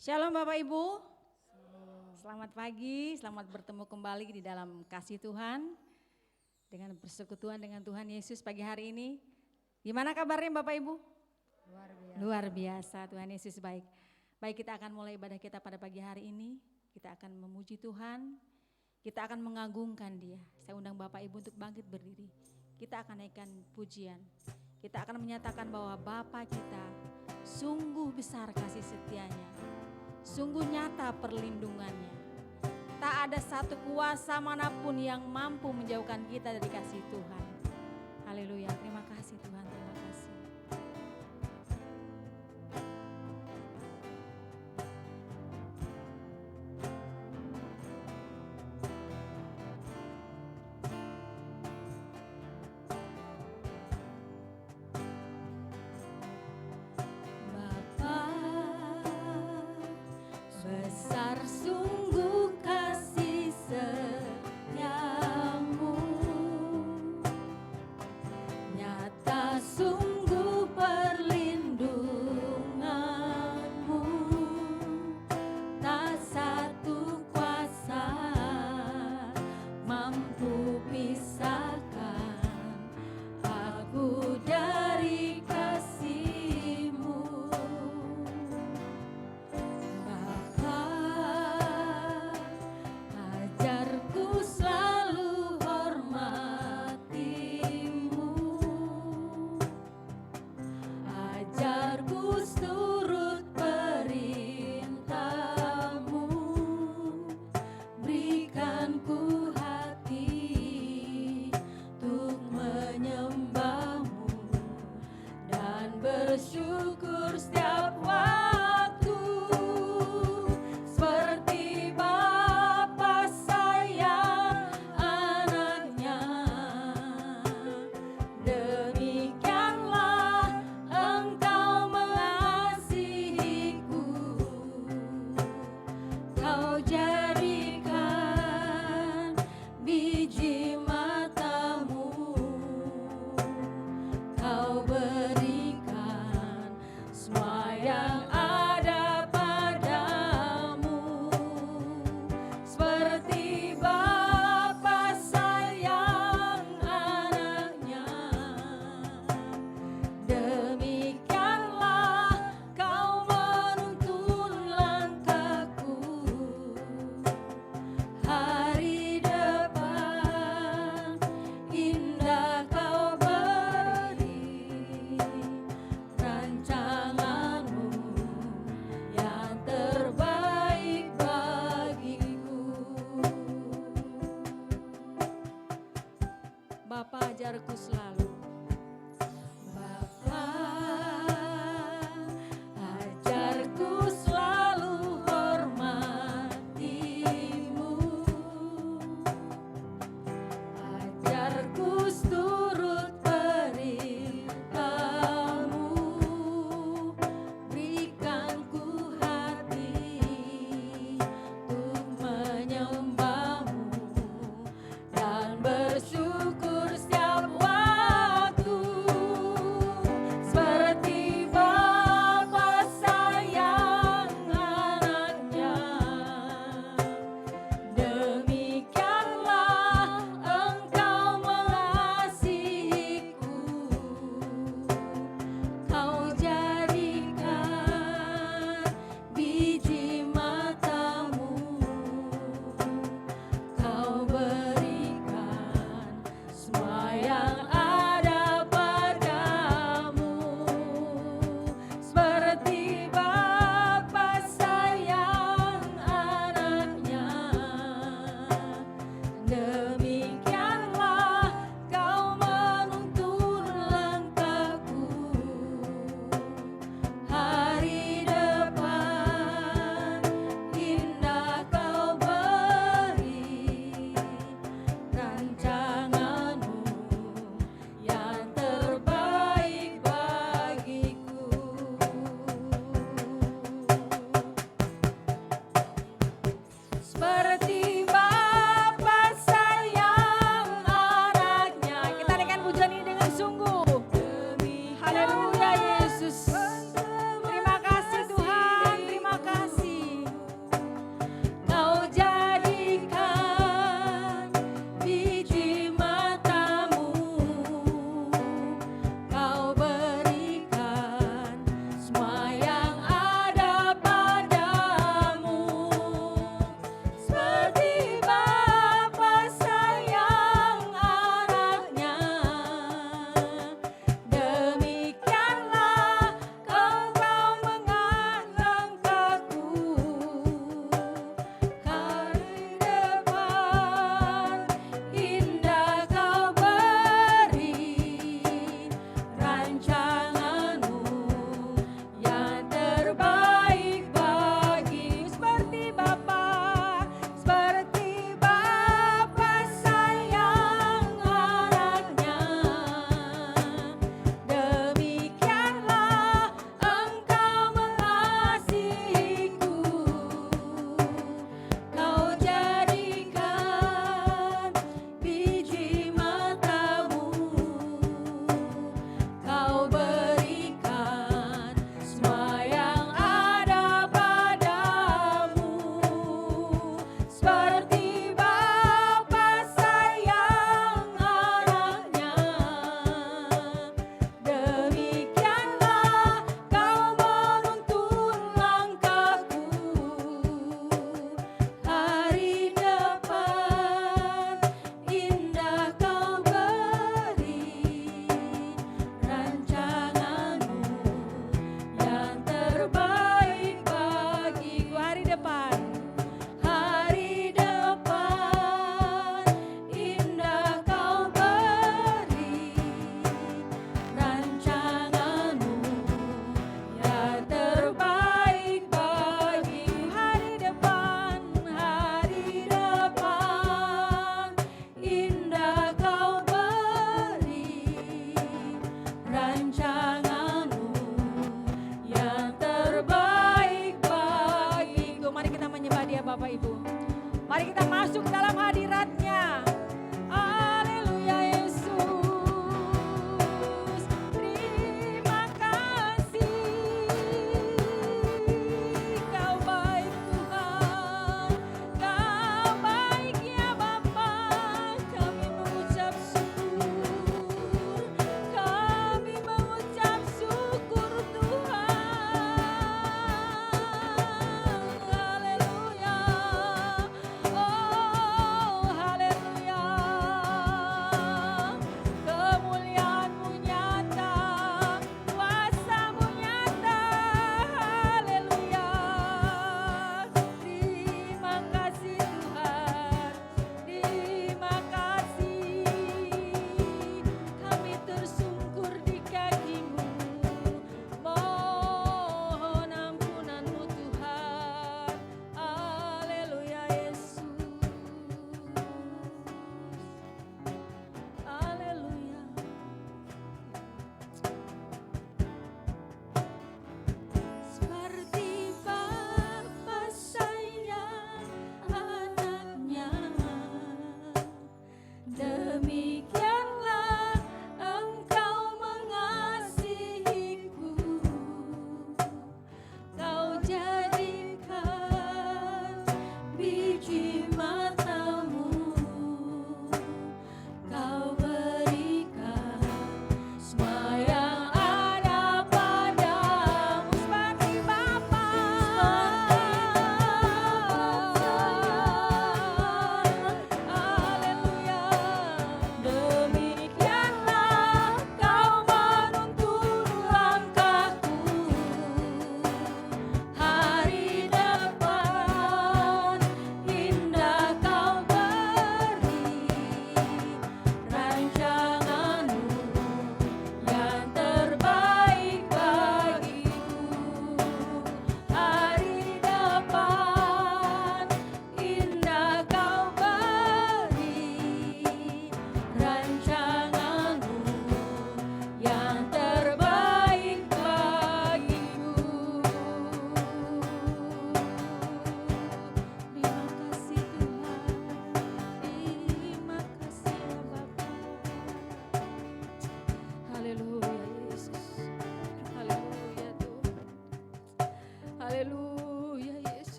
Shalom Bapak Ibu, selamat pagi, selamat bertemu kembali di dalam kasih Tuhan. Dengan persekutuan dengan Tuhan Yesus pagi hari ini. Gimana kabarnya Bapak Ibu? Luar biasa, Tuhan Yesus baik. Baik, kita akan mulai ibadah kita pada pagi hari ini. Kita akan memuji Tuhan, kita akan mengagungkan Dia. Saya undang Bapak Ibu untuk bangkit berdiri. Kita akan naikkan pujian. Kita akan menyatakan bahwa Bapa kita sungguh besar kasih setianya. Sungguh nyata perlindungannya. Tak ada satu kuasa manapun yang mampu menjauhkan kita dari kasih Tuhan. Haleluya, terima kasih Tuhan, terima kasih. Besar sungguh kasih setiamu, nyata sungguh perlindunganmu, tak satu kuasa mampu pisahkan aku dari kasih-Mu. Ajarku selalu hormati-Mu, ajarku turut perintah-Mu, berikan ku hati untuk menyembah-Mu dan bersyukur setiap waktu, seperti Bapa sayang anaknya, demikianlah Engkau mengasihiku. Kau jadikan biji mata-Mu, Kau berikan semua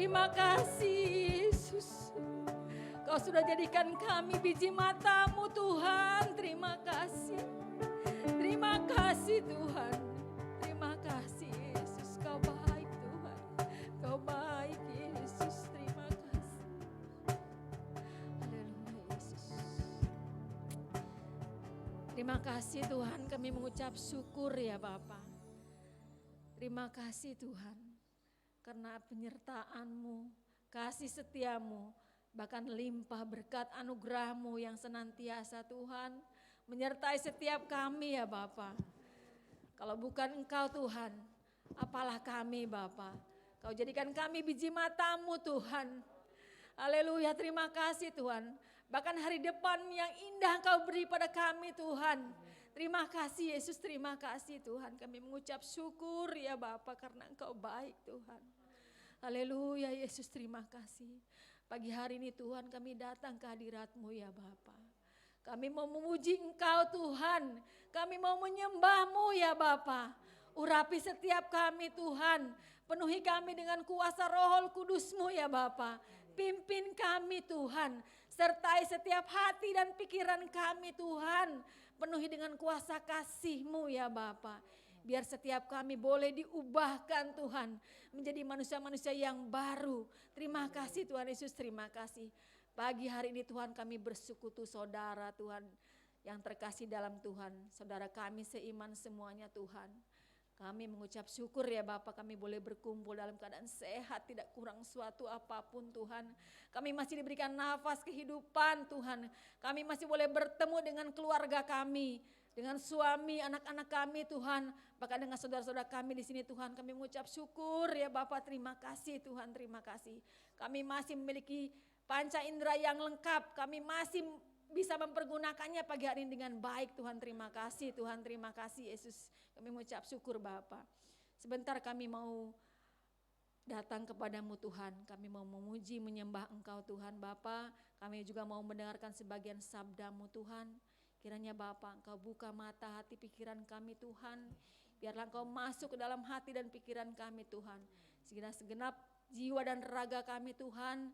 Terima kasih Yesus. Kau sudah jadikan kami biji mata-Mu Tuhan. Terima kasih. Terima kasih Tuhan. Terima kasih Yesus. Kau baik Tuhan. Kau baik Yesus. Terima kasih. Haleluya Yesus. Terima kasih Tuhan, kami mengucap syukur ya Bapa. Terima kasih Tuhan, karena penyertaan-Mu, kasih setia-Mu, bahkan limpah berkat anugerah-Mu yang senantiasa Tuhan, menyertai setiap kami ya Bapa. Kalau bukan Engkau Tuhan, apalah kami Bapa. Kau jadikan kami biji mata-Mu Tuhan. Haleluya, terima kasih Tuhan. Bahkan hari depan yang indah Engkau beri pada kami Tuhan. Terima kasih Yesus, terima kasih Tuhan. Kami mengucap syukur ya Bapa karena Engkau baik Tuhan. Haleluya Yesus, terima kasih. Pagi hari ini Tuhan kami datang ke hadirat-Mu ya Bapa. Kami mau memuji Engkau Tuhan. Kami mau menyembah-Mu ya Bapa. Urapi setiap kami Tuhan. Penuhi kami dengan kuasa Roh Kudus-Mu ya Bapa. Pimpin kami Tuhan. Sertai setiap hati dan pikiran kami Tuhan. Penuhi dengan kuasa kasih-Mu ya Bapa. Biar setiap kami boleh diubahkan Tuhan. Menjadi manusia-manusia yang baru. Terima kasih Tuhan Yesus, terima kasih. Pagi hari ini Tuhan kami bersekutu saudara Tuhan. Yang terkasih dalam Tuhan. Saudara kami seiman semuanya Tuhan. Kami mengucap syukur ya Bapak, kami boleh berkumpul dalam keadaan sehat, tidak kurang suatu apapun Tuhan. Kami masih diberikan nafas kehidupan Tuhan. Kami masih boleh bertemu dengan keluarga kami, dengan suami, anak-anak kami Tuhan. Bahkan dengan saudara-saudara kami di sini Tuhan, kami mengucap syukur ya Bapak, terima kasih Tuhan, terima kasih. Kami masih memiliki panca indera yang lengkap, kami masih bisa mempergunakannya pagi hari ini dengan baik Tuhan. Terima kasih Tuhan, terima kasih Yesus. Kami mengucap syukur Bapa. Sebentar kami mau datang kepadamu Tuhan. Kami mau memuji, menyembah Engkau Tuhan Bapa. Kami juga mau mendengarkan sebagian sabda-Mu Tuhan. Kiranya Bapa Engkau buka mata hati pikiran kami Tuhan. Biarlah Engkau masuk ke dalam hati dan pikiran kami Tuhan. Sehingga segenap jiwa dan raga kami Tuhan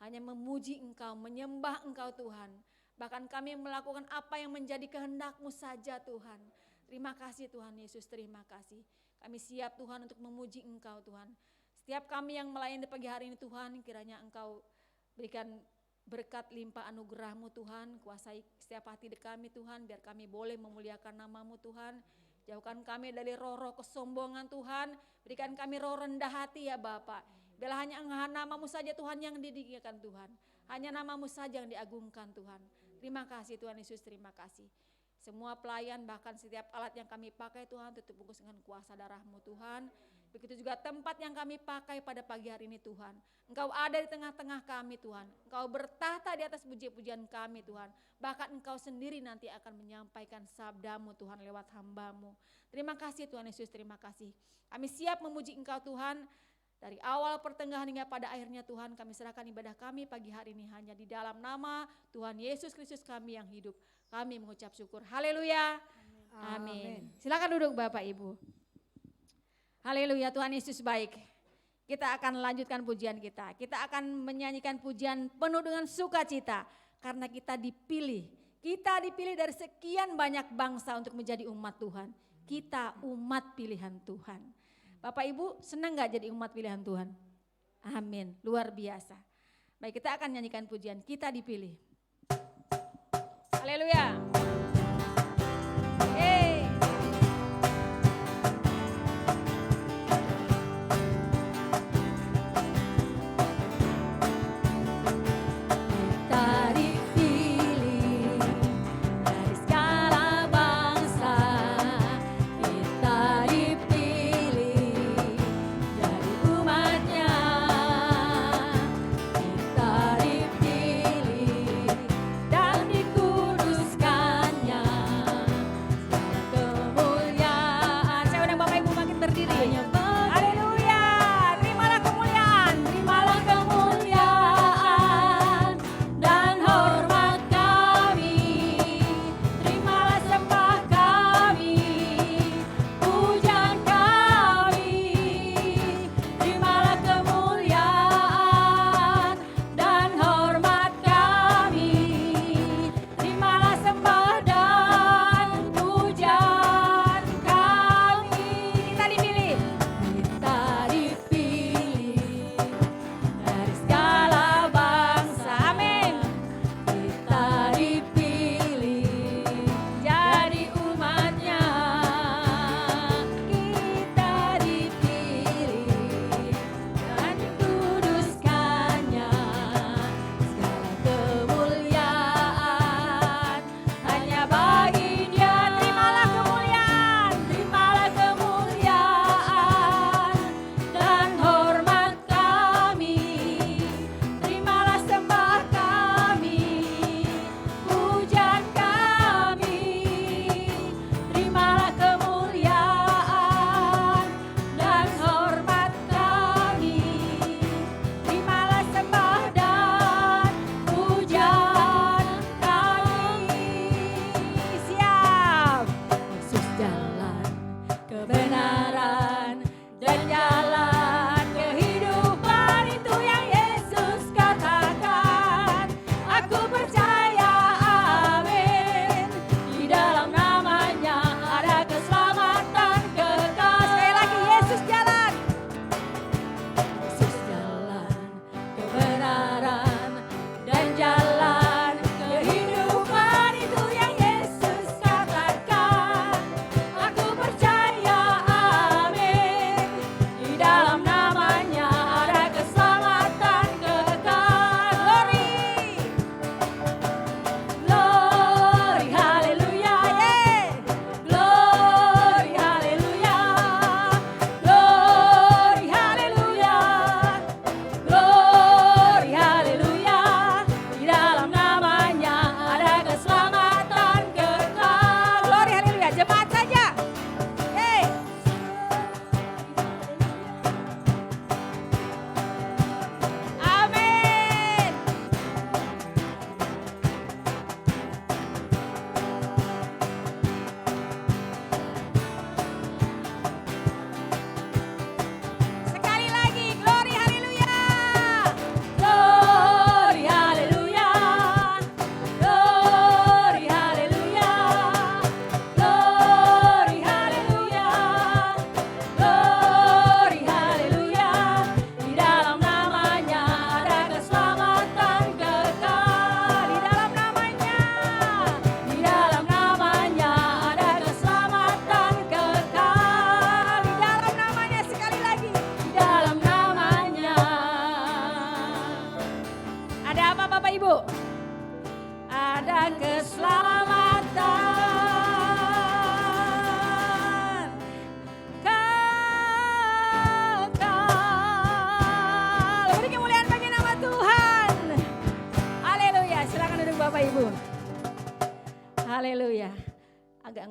hanya memuji Engkau, menyembah Engkau Tuhan. Bahkan kami melakukan apa yang menjadi kehendak-Mu saja Tuhan. Terima kasih Tuhan Yesus, terima kasih. Kami siap Tuhan untuk memuji Engkau Tuhan. Setiap kami yang melayani di pagi hari ini Tuhan, kiranya Engkau berikan berkat limpah anugerah-Mu Tuhan. Kuasai setiap hati kami Tuhan, biar kami boleh memuliakan nama-Mu Tuhan. Jauhkan kami dari roh-roh kesombongan Tuhan. Berikan kami roh rendah hati ya Bapak. Biarlah hanya nama-Mu saja Tuhan yang didirikan Tuhan. Hanya nama-Mu saja yang diagungkan Tuhan. Terima kasih Tuhan Yesus, terima kasih. Semua pelayan bahkan setiap alat yang kami pakai Tuhan tutup bungkus dengan kuasa darah-Mu Tuhan. Begitu juga tempat yang kami pakai pada pagi hari ini Tuhan. Engkau ada di tengah-tengah kami Tuhan. Engkau bertahta di atas puji-pujian kami Tuhan. Bahkan Engkau sendiri nanti akan menyampaikan sabda-Mu Tuhan lewat hamba-Mu. Terima kasih Tuhan Yesus, terima kasih. Kami siap memuji Engkau Tuhan. Dari awal pertengahan hingga pada akhirnya Tuhan, kami serahkan ibadah kami pagi hari ini hanya di dalam nama Tuhan Yesus Kristus kami yang hidup. Kami mengucap syukur. Haleluya. Amin. Silakan duduk Bapak Ibu. Haleluya, Tuhan Yesus baik. Kita akan lanjutkan pujian kita. Kita akan menyanyikan pujian penuh dengan sukacita. Karena kita dipilih. Kita dipilih dari sekian banyak bangsa untuk menjadi umat Tuhan. Kita umat pilihan Tuhan. Bapak Ibu senang gak jadi umat pilihan Tuhan? Amin, luar biasa. Baik, kita akan nyanyikan pujian Kita Dipilih. Haleluya. Dan dikuduskan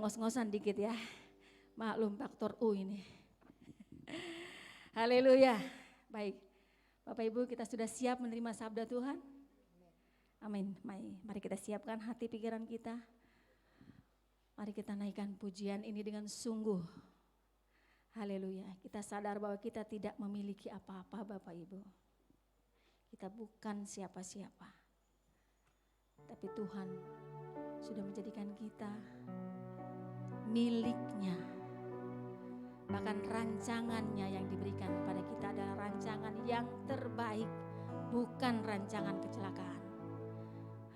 ngos-ngosan dikit ya. Maklum faktor U ini. Haleluya. Baik. Bapak Ibu, kita sudah siap menerima sabda Tuhan? Amin. Mari kita siapkan hati pikiran kita. Mari kita naikkan pujian ini dengan sungguh. Haleluya. Kita sadar bahwa kita tidak memiliki apa-apa Bapak Ibu. Kita bukan siapa-siapa. Tapi Tuhan sudah menjadikan kita miliknya. Bahkan rancangannya yang diberikan kepada kita adalah rancangan yang terbaik, bukan rancangan kecelakaan.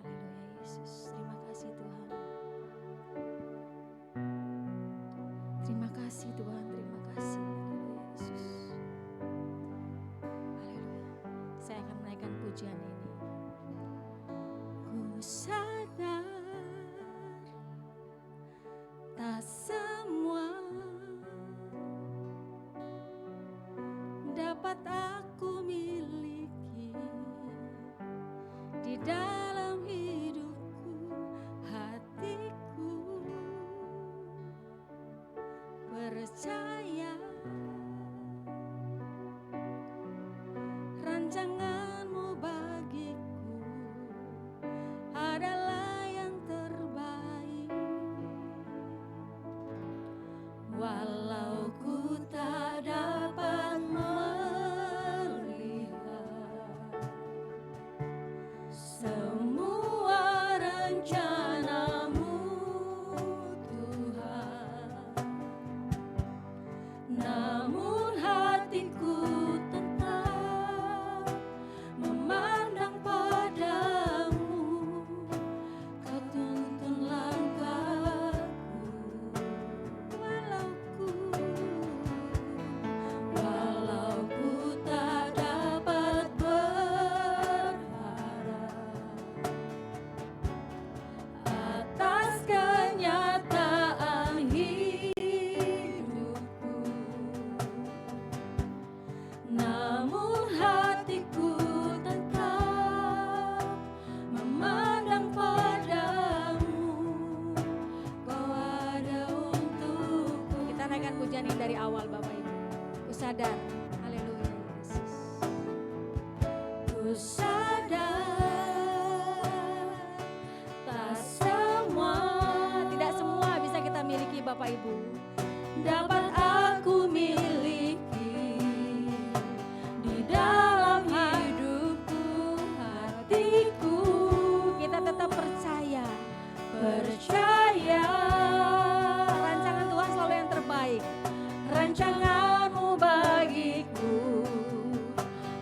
Haleluya Yesus, terima kasih Tuhan. Terima kasih Tuhan, terima kasih. Haleluya Yesus. Haleluya. Saya akan menaikkan pujian ini. Ku sadar tak semua dapat aku miliki di dalam hidupku, hatiku percaya rancanganmu bagiku adalah yang terbaik. Walau ku tak dapat melihat semua rencanamu Tuhan, namun hatiku tetap memandang padamu. Kau tuntun langkahku. Walau ku tak dapat berharap atas kenyataan hidupku, namun hatiku tetap memandang padamu. Kau ada untukku. Kita naikkan pujian ini dari awal Bapak Ibu. Ku sadar, haleluya Yesus. Ku sadar tak semua, tidak semua bisa kita miliki Bapak Ibu. Dapat aku miliki di dalam hidupku, hatiku. Kita tetap percaya rancangan Tuhan selalu yang terbaik. Rancanganmu bagiku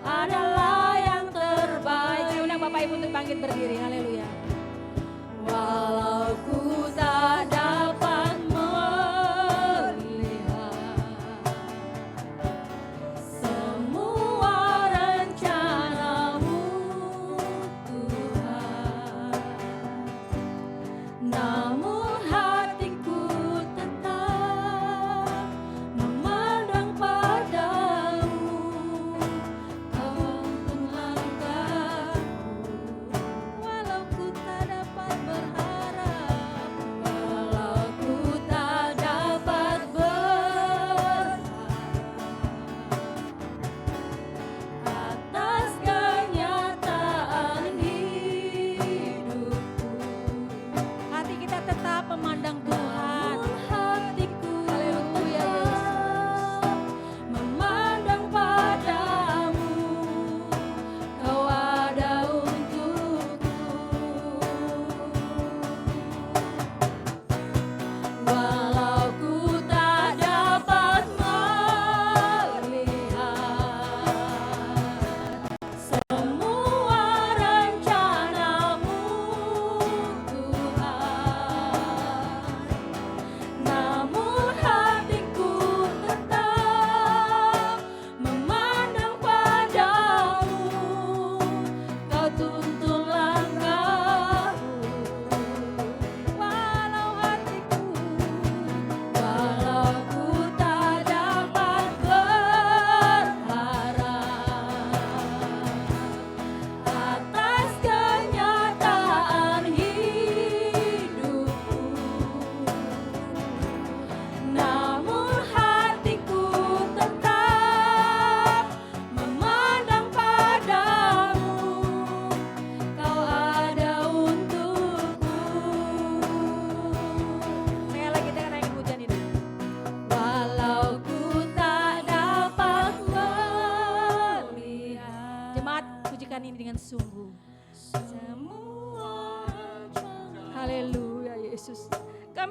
adalah yang terbaik. Saya undang Bapak Ibu untuk bangkit berdiri. Haleluya. Walau ku tak dapat melihat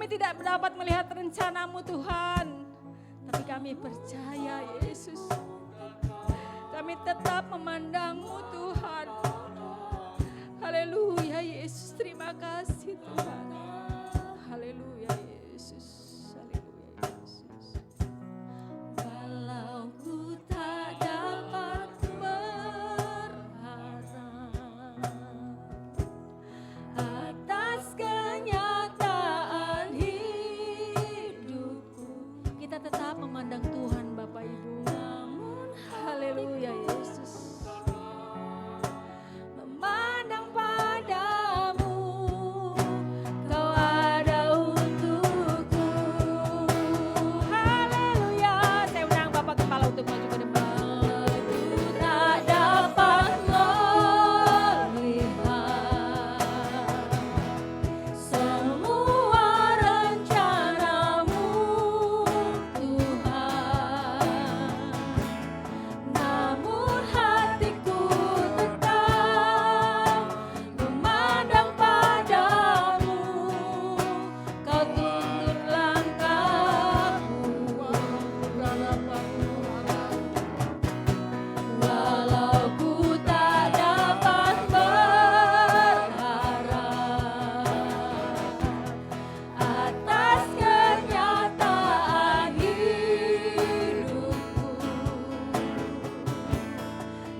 kami tidak dapat melihat rencana-Mu Tuhan, tapi kami percaya Yesus. Kami tetap memandang-Mu Tuhan. Haleluya Yesus, terima kasih Tuhan. Haleluya Yesus, haleluya Yesus. Walau ku tak dapat berharap atas kenyataan hidupku, kita tetap memandang Tuhan Bapak Ibu. Haleluya Yesus. Memandang padamu, Kau ada untukku. Haleluya. Saya undang Bapak Kepala untuk maju ke depan. Ku tak dapat melihat semua rencana-Mu Tuhan, namun hatiku tetap memandang padamu. Kau tuntun langkahku, walau ku tak dapat berharap atas kenyataan hidupku,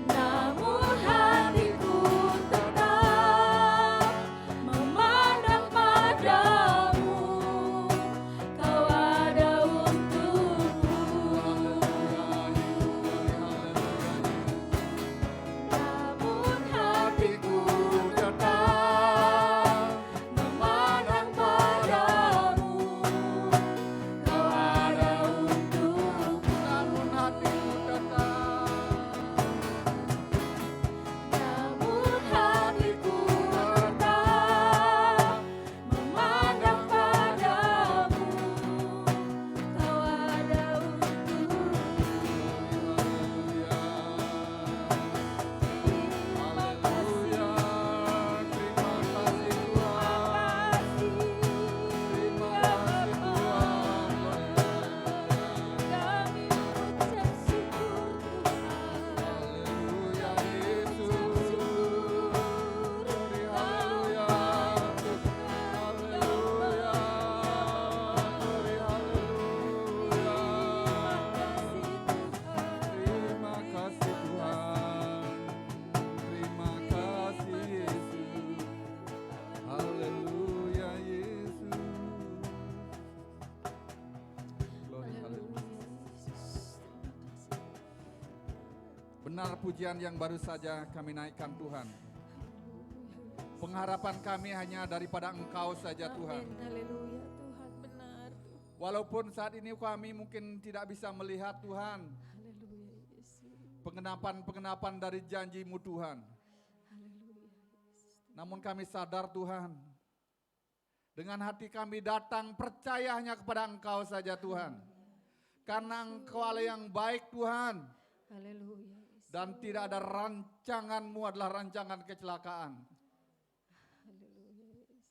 namun hatiku tetap memandang padamu. Kau ada untukku, namun hatiku tetap memandang padamu. Kau ada untukku, namun hatiku tetap memandang padamu. Kau ada untukku. Kami mengucap syukur Terima kasih Tuhan, terima kasih Yesus, haleluya Yesus. Glory, haleluya. Benar pujian yang baru saja kami naikkan Tuhan. Pengharapan kami hanya daripada Engkau saja Tuhan. Amin. Haleluya Tuhan, benar. Walaupun saat ini kami mungkin tidak bisa melihat Tuhan, Haleluya Yesus. pengenapan dari janji-Mu Tuhan. Haleluya Yesus. Namun kami sadar Tuhan, dengan hati kami datang percaya hanya kepada Engkau saja Tuhan. Karena Engkau Allah yang baik Tuhan, Haleluya Yesus. dan tidak ada rancangan-Mu adalah rancangan kecelakaan. Haleluya Yesus.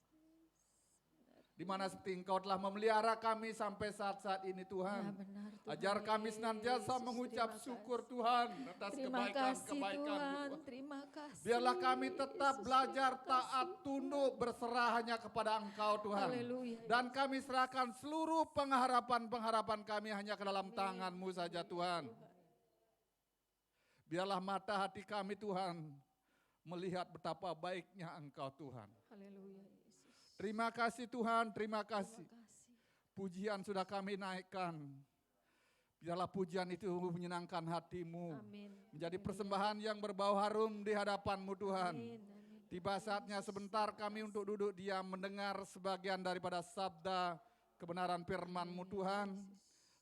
Di mana seperti Engkau telah memelihara kami sampai saat-saat ini Tuhan. Ya, benar, Tuhan Ajar kami senantiasa Yesus. mengucap Terima syukur kasih. Tuhan atas Terima kasih kebaikan-kebaikan Tuhan, Tuhan. terima kasih. Biarlah kami tetap Yesus, belajar terima taat, kasih. tunduk, berserah hanya kepada Engkau Tuhan. Haleluya. Dan kami serahkan seluruh pengharapan-pengharapan kami hanya ke dalam tangan-Mu saja Tuhan. Biarlah mata hati kami Tuhan melihat betapa baiknya Engkau Tuhan. Haleluya Yesus. Terima kasih Tuhan, terima kasih. Terima kasih. Pujian sudah kami naikkan. Biarlah pujian itu menyenangkan hati-Mu. Amin. Menjadi persembahan yang berbau harum di hadapan-Mu Tuhan. Amin. Amin. Tiba saatnya sebentar kami untuk duduk diam mendengar sebagian daripada sabda kebenaran firman-Mu Tuhan.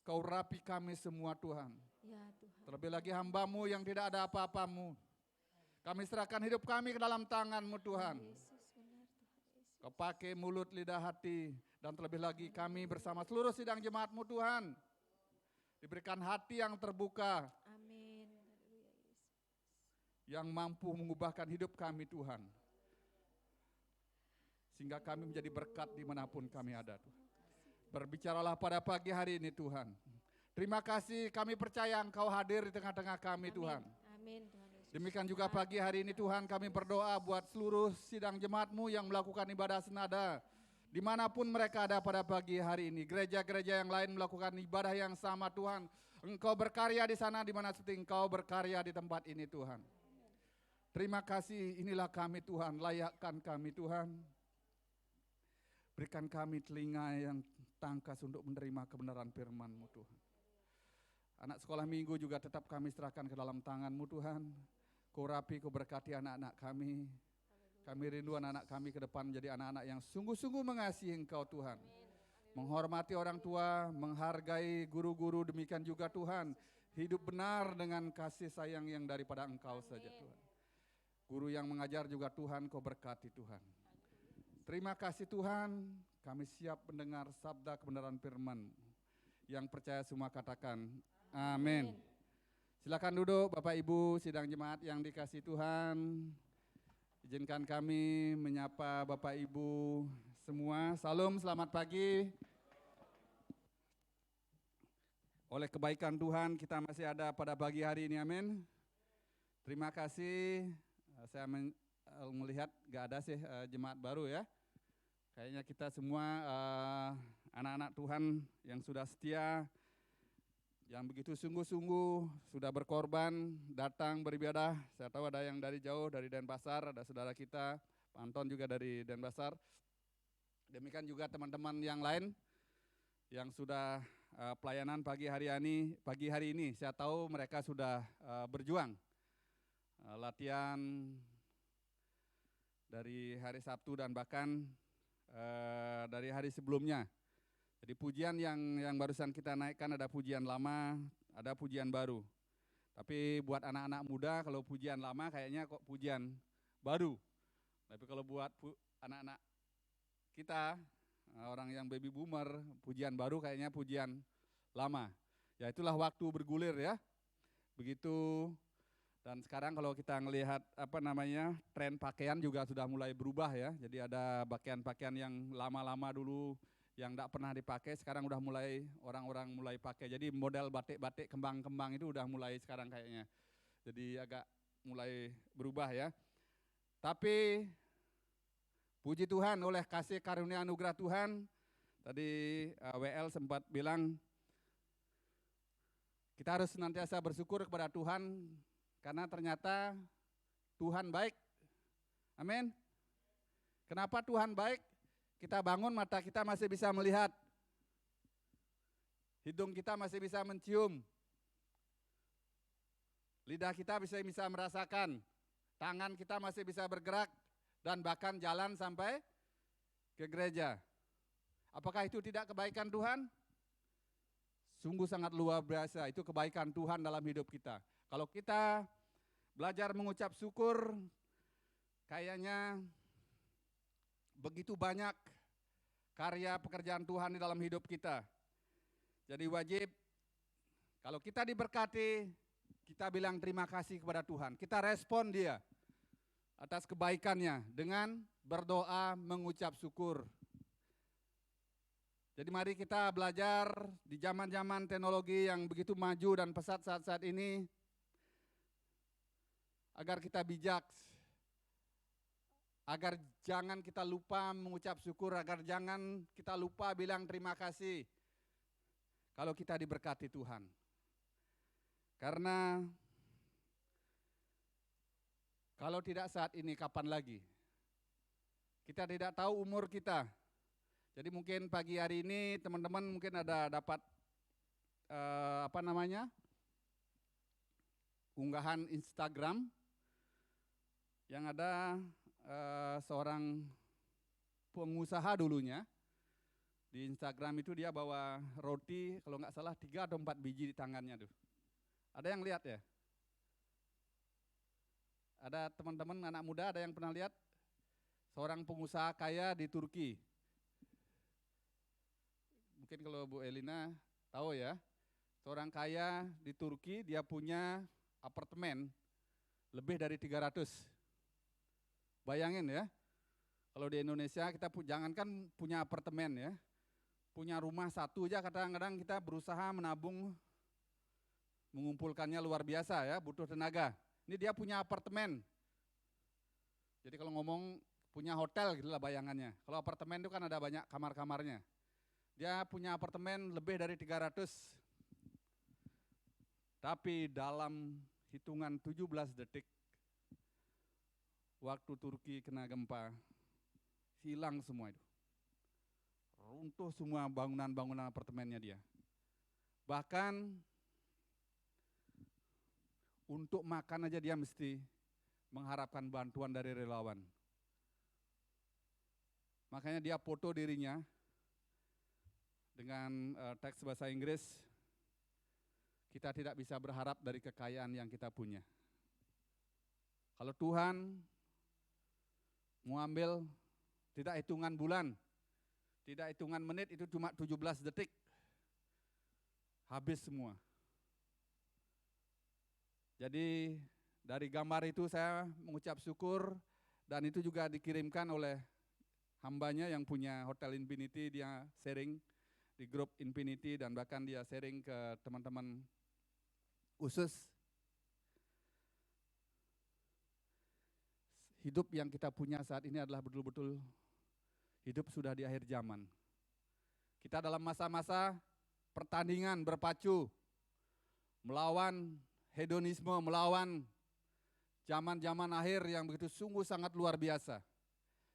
Kau rapi kami semua Tuhan. Ya Tuhan. Terlebih lagi hamba-Mu yang tidak ada apa-apamu. Kami serahkan hidup kami ke dalam tangan-Mu Tuhan. Yesus, benar Tuhan Yesus. Kau pakai mulut, lidah, hati. Dan terlebih lagi kami bersama seluruh sidang jemaat-Mu Tuhan. Diberikan hati yang terbuka. Amin. Haleluya Yesus. Yang mampu mengubahkan hidup kami Tuhan. Sehingga kami menjadi berkat dimanapun kami ada Tuhan. Berbicaralah pada pagi hari ini Tuhan. Terima kasih, kami percaya Engkau hadir di tengah-tengah kami Tuhan. Amin Tuhan Yesus. Demikian juga pagi hari ini Tuhan kami berdoa buat seluruh sidang jemaat-Mu yang melakukan ibadah senada. Dimanapun mereka ada pada pagi hari ini. Gereja-gereja yang lain melakukan ibadah yang sama Tuhan. Engkau berkarya di sana di mana seperti Engkau berkarya di tempat ini Tuhan. Terima kasih, inilah kami Tuhan, layakkan kami Tuhan. Berikan kami telinga yang tangkas untuk menerima kebenaran firman-Mu Tuhan. Anak sekolah minggu juga tetap kami serahkan ke dalam tangan-Mu Tuhan. Kau rapi, Kau berkati anak-anak kami. Kami rindu anak-anak kami ke depan menjadi anak-anak yang sungguh-sungguh mengasihi Engkau Tuhan. Menghormati orang tua, menghargai guru-guru, demikian juga Tuhan. Hidup benar dengan kasih sayang yang daripada Engkau saja Tuhan. Guru yang mengajar juga Tuhan, Kau berkati Tuhan. Terima kasih Tuhan, kami siap mendengar sabda kebenaran firman. Yang percaya semua katakan, amin. Silakan duduk Bapak Ibu sidang jemaat yang dikasihi Tuhan. Izinkan kami menyapa Bapak Ibu semua. Salam, selamat pagi. Oleh kebaikan Tuhan kita masih ada pada pagi hari ini, amin. Terima kasih, saya melihat gak ada sih jemaat baru ya. Kayaknya kita semua anak-anak Tuhan yang sudah setia, yang begitu sungguh-sungguh sudah berkorban, datang beribadah. Saya tahu ada yang dari jauh, dari Denpasar, ada saudara kita, Pak Anton juga dari Denpasar. Demikian juga teman-teman yang lain yang sudah pelayanan pagi hari ini. Saya tahu mereka sudah berjuang, latihan dari hari Sabtu dan bahkan dari hari sebelumnya. Jadi pujian yang barusan kita naikkan ada pujian lama, ada pujian baru. Tapi buat anak-anak muda kalau pujian lama kayaknya kok pujian baru. Tapi kalau buat anak-anak kita, orang yang baby boomer, pujian baru kayaknya pujian lama. Ya itulah waktu bergulir ya. Begitu. Dan sekarang kalau kita melihat tren pakaian juga sudah mulai berubah ya. Jadi ada pakaian-pakaian yang lama-lama dulu yang tidak pernah dipakai, sekarang udah mulai orang-orang mulai pakai. Jadi model batik-batik kembang-kembang itu udah mulai sekarang kayaknya. Jadi agak mulai berubah ya. Tapi puji Tuhan oleh kasih karunia anugerah Tuhan, tadi WL sempat bilang kita harus senantiasa bersyukur kepada Tuhan. Karena ternyata Tuhan baik. Amin. Kenapa Tuhan baik? Kita bangun, mata kita masih bisa melihat. Hidung kita masih bisa mencium. Lidah kita bisa merasakan. Tangan kita masih bisa bergerak. Dan bahkan jalan sampai ke gereja. Apakah itu tidak kebaikan Tuhan? Sungguh sangat luar biasa. Itu kebaikan Tuhan dalam hidup kita. Kalau kita belajar mengucap syukur, kayaknya begitu banyak karya pekerjaan Tuhan di dalam hidup kita. Jadi wajib, kalau kita diberkati, kita bilang terima kasih kepada Tuhan. Kita respon dia atas kebaikannya dengan berdoa mengucap syukur. Jadi mari kita belajar di zaman-zaman teknologi yang begitu maju dan pesat saat-saat ini, agar kita bijak, agar jangan kita lupa mengucap syukur, agar jangan kita lupa bilang terima kasih kalau kita diberkati Tuhan. Karena kalau tidak saat ini, kapan lagi? Kita tidak tahu umur kita. Jadi mungkin pagi hari ini teman-teman mungkin ada dapat unggahan Instagram yang ada seorang pengusaha dulunya. Di Instagram itu dia bawa roti, kalau nggak salah 3 atau 4 biji di tangannya tuh. Ada yang lihat ya? Ada teman-teman anak muda, ada yang pernah lihat? Seorang pengusaha kaya di Turki. Mungkin kalau Bu Elina tahu ya, seorang kaya di Turki, dia punya apartemen lebih dari 300. Bayangin ya, kalau di Indonesia kita jangankan punya apartemen ya, punya rumah satu aja kadang-kadang kita berusaha menabung, mengumpulkannya luar biasa ya, butuh tenaga. Ini dia punya apartemen. Jadi kalau ngomong punya hotel gitulah bayangannya. Kalau apartemen itu kan ada banyak kamar-kamarnya. Dia punya apartemen lebih dari 300. Tapi dalam hitungan 17 detik, waktu Turki kena gempa, hilang semua itu. Runtuh semua bangunan-bangunan apartemennya dia. Bahkan untuk makan aja dia mesti mengharapkan bantuan dari relawan. Makanya dia foto dirinya dengan teks bahasa Inggris, kita tidak bisa berharap dari kekayaan yang kita punya. Kalau Tuhan mau ambil, tidak hitungan bulan, tidak hitungan menit, itu cuma 17 detik. Habis semua. Jadi dari gambar itu saya mengucap syukur, dan itu juga dikirimkan oleh hambanya yang punya Hotel Infinity. Dia sharing di grup Infinity dan bahkan dia sharing ke teman-teman khusus. Hidup yang kita punya saat ini adalah betul-betul hidup sudah di akhir zaman. Kita dalam masa-masa pertandingan berpacu, melawan hedonisme, melawan zaman-zaman akhir yang begitu sungguh sangat luar biasa.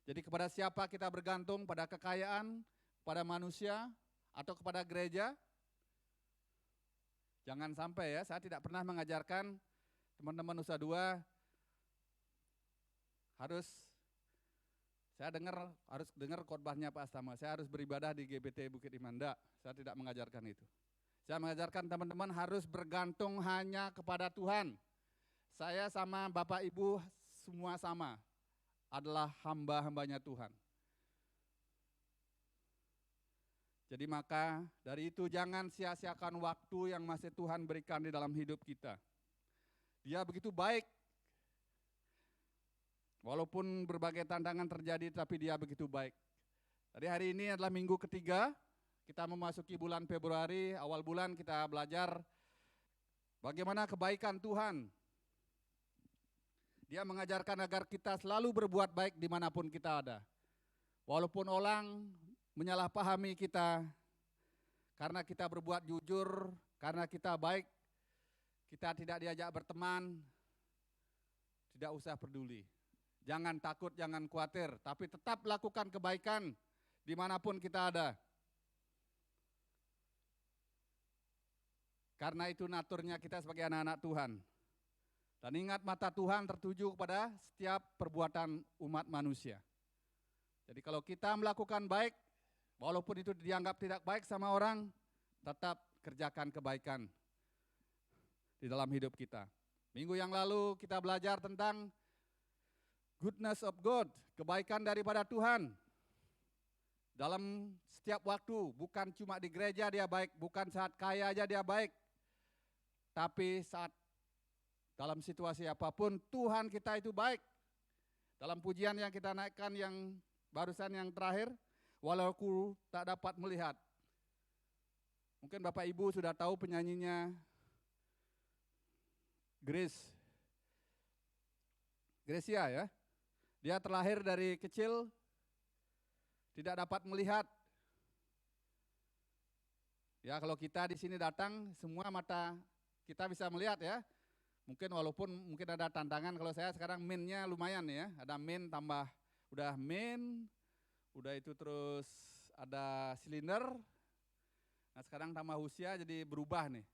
Jadi kepada siapa kita bergantung, pada kekayaan, pada manusia, atau kepada gereja? Jangan sampai ya, saya tidak pernah mengajarkan teman-teman Nusa Dua saya harus dengar khotbahnya Pak Astama, saya harus beribadah di GBT Bukit Imanda. Saya tidak mengajarkan itu. Saya mengajarkan teman-teman harus bergantung hanya kepada Tuhan. Saya sama Bapak Ibu semua sama, adalah hamba-hambanya Tuhan. Jadi maka dari itu jangan sia-siakan waktu yang masih Tuhan berikan di dalam hidup kita. Dia begitu baik. Walaupun berbagai tantangan terjadi, tapi dia begitu baik. Jadi hari ini adalah minggu ketiga, kita memasuki bulan Februari, awal bulan kita belajar bagaimana kebaikan Tuhan. Dia mengajarkan agar kita selalu berbuat baik dimanapun kita ada. Walaupun orang menyalahpahami kita, karena kita berbuat jujur, karena kita baik, kita tidak diajak berteman, tidak usah peduli. Jangan takut, jangan khawatir, tapi tetap lakukan kebaikan dimanapun kita ada. Karena itu naturnya kita sebagai anak-anak Tuhan. Dan ingat, mata Tuhan tertuju kepada setiap perbuatan umat manusia. Jadi kalau kita melakukan baik, walaupun itu dianggap tidak baik sama orang, tetap kerjakan kebaikan di dalam hidup kita. Minggu yang lalu kita belajar tentang goodness of God, kebaikan daripada Tuhan. Dalam setiap waktu, bukan cuma di gereja dia baik, bukan saat kaya aja dia baik. Tapi saat dalam situasi apapun, Tuhan kita itu baik. Dalam pujian yang kita naikkan yang barusan yang terakhir, walau ku tak dapat melihat. Mungkin Bapak Ibu sudah tahu penyanyinya Gracia ya. Dia terlahir dari kecil, tidak dapat melihat. Ya kalau kita di sini datang, semua mata kita bisa melihat ya. Mungkin walaupun mungkin ada tantangan, kalau saya sekarang minnya lumayan ya. Ada min tambah, udah min, udah itu terus ada silinder. Nah sekarang tambah usia jadi berubah nih.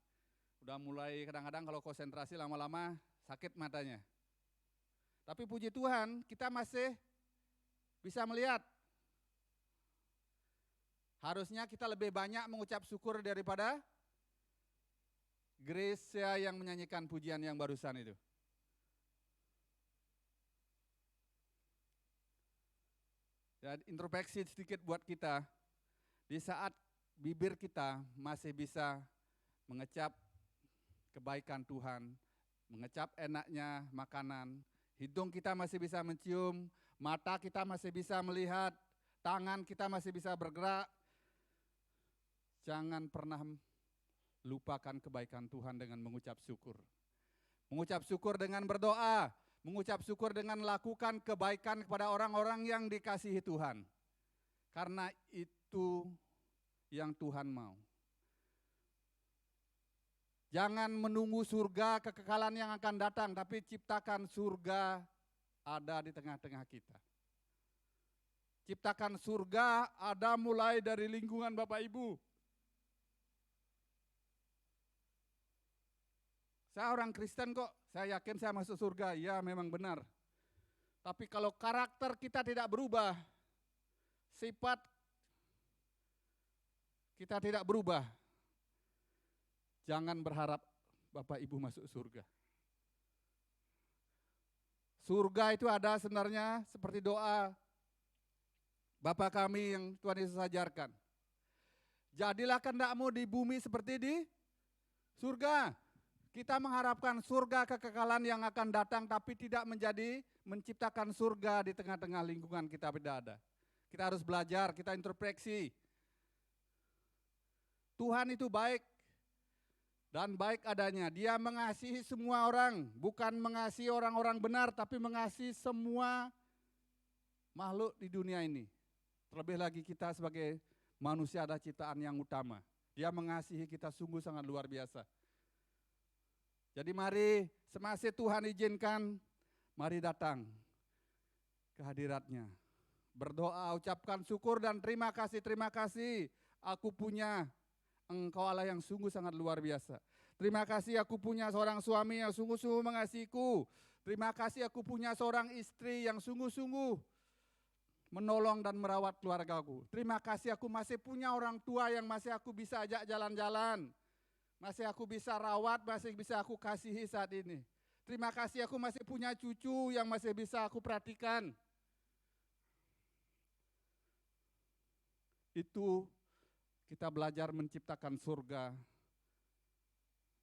Udah mulai kadang-kadang kalau konsentrasi lama-lama sakit matanya. Tapi puji Tuhan kita masih bisa melihat. Harusnya kita lebih banyak mengucap syukur daripada Gracia yang menyanyikan pujian yang barusan itu. Dan introspeksi sedikit buat kita, di saat bibir kita masih bisa mengecap kebaikan Tuhan, mengecap enaknya makanan, hidung kita masih bisa mencium, mata kita masih bisa melihat, tangan kita masih bisa bergerak. jangan pernah lupakan kebaikan Tuhan dengan mengucap syukur. Mengucap syukur dengan berdoa, mengucap syukur dengan lakukan kebaikan kepada orang-orang yang dikasihi Tuhan. Karena itu yang Tuhan mau. Jangan menunggu surga kekekalan yang akan datang, tapi ciptakan surga ada di tengah-tengah kita. Ciptakan surga ada mulai dari lingkungan Bapak Ibu. Saya orang Kristen kok, saya yakin saya masuk surga. Ya memang benar. Tapi kalau karakter kita tidak berubah, sifat kita tidak berubah, jangan berharap Bapak Ibu masuk surga. Surga itu ada sebenarnya seperti doa Bapa kami yang Tuhan Yesus ajarkan. Jadilah kehendak-Mu di bumi seperti di surga. Kita mengharapkan surga kekekalan yang akan datang, tapi tidak menciptakan surga di tengah-tengah lingkungan kita tidak ada. Kita harus belajar, kita introspeksi. Tuhan itu baik dan baik adanya. Dia mengasihi semua orang, bukan mengasihi orang-orang benar, tapi mengasihi semua makhluk di dunia ini. Terlebih lagi kita sebagai manusia ada ciptaan yang utama. Dia mengasihi kita sungguh sangat luar biasa. Jadi mari semasa Tuhan izinkan, mari datang ke hadirat-Nya. Berdoa, ucapkan syukur dan terima kasih. Terima kasih aku punya Engkau Allah yang sungguh sangat luar biasa. Terima kasih aku punya seorang suami yang sungguh-sungguh mengasihiku. Terima kasih aku punya seorang istri yang sungguh-sungguh menolong dan merawat keluargaku. Terima kasih aku masih punya orang tua yang masih aku bisa ajak jalan-jalan. Masih aku bisa rawat, masih bisa aku kasihi saat ini. Terima kasih aku masih punya cucu yang masih bisa aku perhatikan. Itu kita belajar menciptakan surga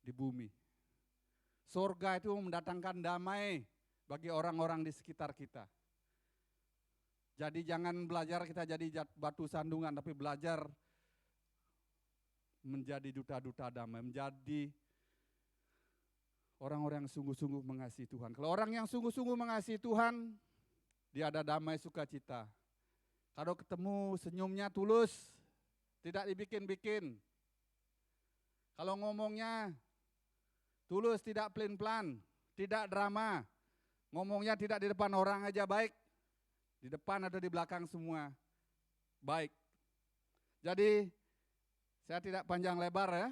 di bumi. Surga itu mendatangkan damai bagi orang-orang di sekitar kita. Jadi jangan belajar kita jadi batu sandungan, tapi belajar menjadi duta-duta damai, menjadi orang-orang yang sungguh-sungguh mengasihi Tuhan. Kalau orang yang sungguh-sungguh mengasihi Tuhan, dia ada damai sukacita. Kalau ketemu senyumnya tulus, tidak dibikin-bikin. Kalau ngomongnya tulus, tidak pelin-pelan, tidak drama. Ngomongnya tidak di depan orang aja baik. Di depan atau di belakang semua baik. Jadi saya tidak panjang lebar ya.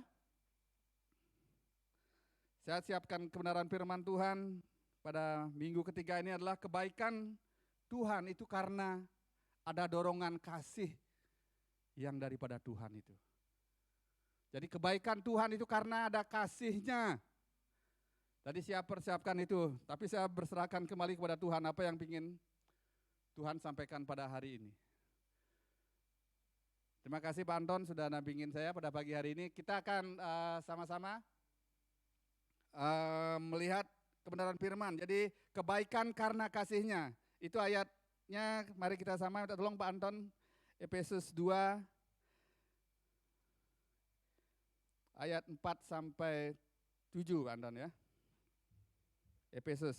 Saya siapkan kebenaran firman Tuhan pada minggu ketiga ini adalah kebaikan Tuhan itu karena ada dorongan kasih yang daripada Tuhan itu. Jadi kebaikan Tuhan itu karena ada kasih-Nya. Tadi saya persiapkan itu, tapi saya berserahkan kembali kepada Tuhan apa yang ingin Tuhan sampaikan pada hari ini. Terima kasih Pak Anton sudah nampingin saya pada pagi hari ini. Kita akan sama-sama melihat kebenaran firman. Jadi kebaikan karena kasih-Nya. Itu ayatnya, mari kita sama, minta tolong Pak Anton. Efesus 2 ayat 4 sampai 7 Pak Anton ya. Efesus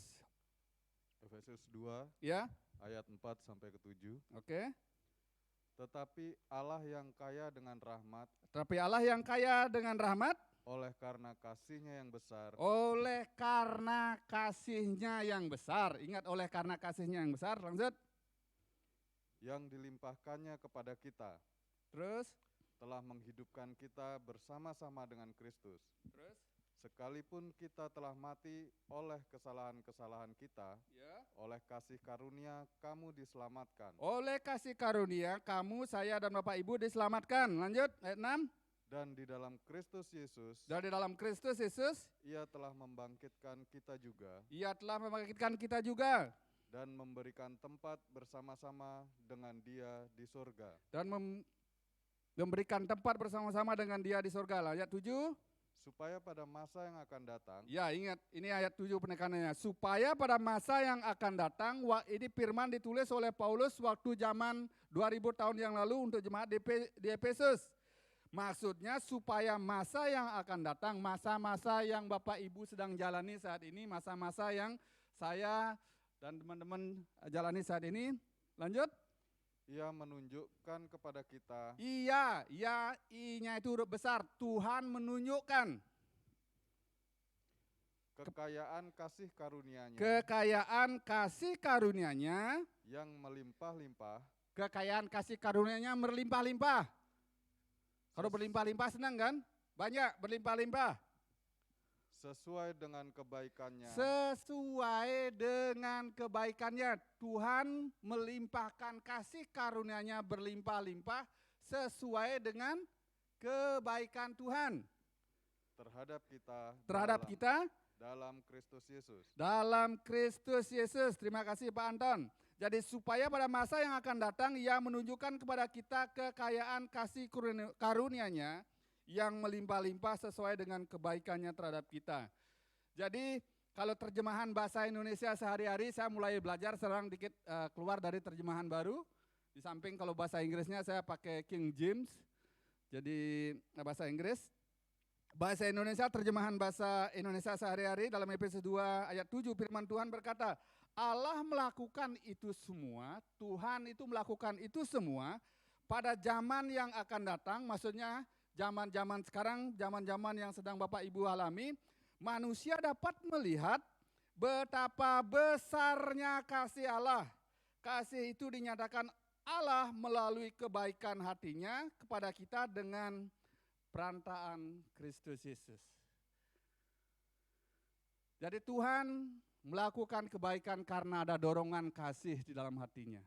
2 ya. ayat 4 sampai ke 7. Oke. Tetapi Allah yang kaya dengan rahmat, Tapi Allah yang kaya dengan rahmat, oleh karena kasih-Nya yang besar, oleh karena kasih-Nya yang besar. Ingat, oleh karena kasih-Nya yang besar. Lanjut. yang dilimpahkannya kepada kita, Terus. telah menghidupkan kita bersama-sama dengan Kristus. Terus. Sekalipun kita telah mati oleh kesalahan-kesalahan kita, Ya. oleh kasih karunia kamu diselamatkan. Oleh kasih karunia kamu, saya dan Bapak Ibu diselamatkan. Lanjut ayat 6. Dan di dalam Kristus Yesus, Dan di dalam Kristus Yesus, Ia telah membangkitkan kita juga Ia telah membangkitkan kita juga dan memberikan tempat bersama-sama dengan Dia di surga. dan memberikan tempat bersama-sama dengan Dia di surga. Ayat 7. Supaya pada masa yang akan datang, Ya, ingat, ini ayat 7 penekanannya. Supaya pada masa yang akan datang, ini firman ditulis oleh Paulus waktu zaman 2000 tahun yang lalu untuk jemaat di Efesus. Maksudnya supaya masa yang akan datang, masa-masa yang Bapak Ibu sedang jalani saat ini, masa-masa yang saya dan teman-teman jalani saat ini. Lanjut. Ia menunjukkan kepada kita Iya, I-nya itu huruf besar. Tuhan menunjukkan kekayaan kasih karunia-Nya kekayaan kasih karunia-Nya, yang melimpah-limpah kekayaan kasih karunia-Nya berlimpah-limpah. Kalau berlimpah-limpah senang kan? Banyak berlimpah-limpah. sesuai dengan kebaikan-Nya Sesuai dengan kebaikannya. Tuhan melimpahkan kasih karunia-Nya berlimpah-limpah sesuai dengan kebaikan Tuhan terhadap kita dalam Kristus Yesus. dalam Kristus Yesus. Terima kasih Pak Anton. Jadi supaya pada masa yang akan datang Ia menunjukkan kepada kita kekayaan kasih karunia-Nya yang melimpah-limpah sesuai dengan kebaikan-Nya terhadap kita. Jadi kalau terjemahan bahasa Indonesia sehari-hari saya mulai belajar sekarang dikit keluar dari terjemahan baru. Di samping kalau bahasa Inggrisnya saya pakai King James. Jadi bahasa Inggris. Bahasa Indonesia, terjemahan bahasa Indonesia sehari-hari dalam Efesus 2 ayat 7 firman Tuhan berkata, Allah melakukan itu semua, Tuhan itu melakukan itu semua pada zaman yang akan datang, maksudnya zaman-zaman sekarang, zaman-zaman yang sedang Bapak Ibu alami, manusia dapat melihat betapa besarnya kasih Allah. Kasih itu dinyatakan Allah melalui kebaikan hatinya kepada kita dengan perantaraan Kristus Yesus. Jadi Tuhan melakukan kebaikan karena ada dorongan kasih di dalam hatinya.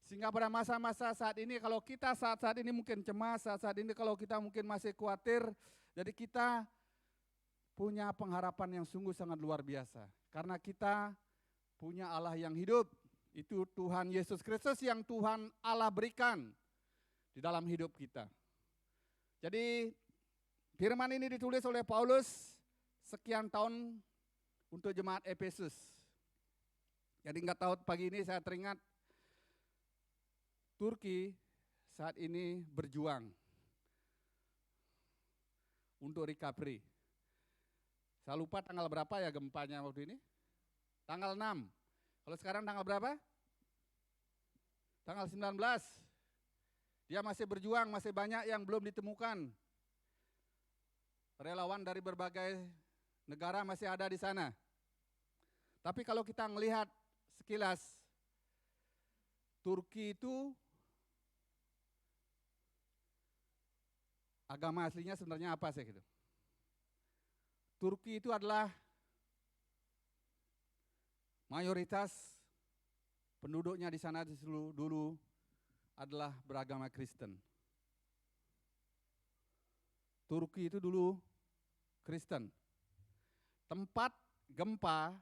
Sehingga pada masa-masa saat ini, kalau kita saat-saat ini mungkin cemas, saat-saat ini kalau kita mungkin masih khawatir, jadi kita punya pengharapan yang sungguh sangat luar biasa. Karena kita punya Allah yang hidup, itu Tuhan Yesus Kristus yang Tuhan Allah berikan di dalam hidup kita. Jadi firman ini ditulis oleh Paulus sekian tahun untuk jemaat Efesus. Jadi nggak tahu pagi ini saya teringat Turki saat ini berjuang untuk recovery. Saya lupa tanggal berapa ya gempanya waktu ini. Tanggal 6. Kalau sekarang tanggal berapa? Tanggal 19. Dia masih berjuang, masih banyak yang belum ditemukan. Relawan dari berbagai negara masih ada di sana. Tapi kalau kita melihat sekilas, Turki itu agama aslinya sebenarnya apa sih gitu? Turki itu adalah mayoritas penduduknya di sana dulu adalah beragama Kristen. Turki itu dulu Kristen. Tempat gempa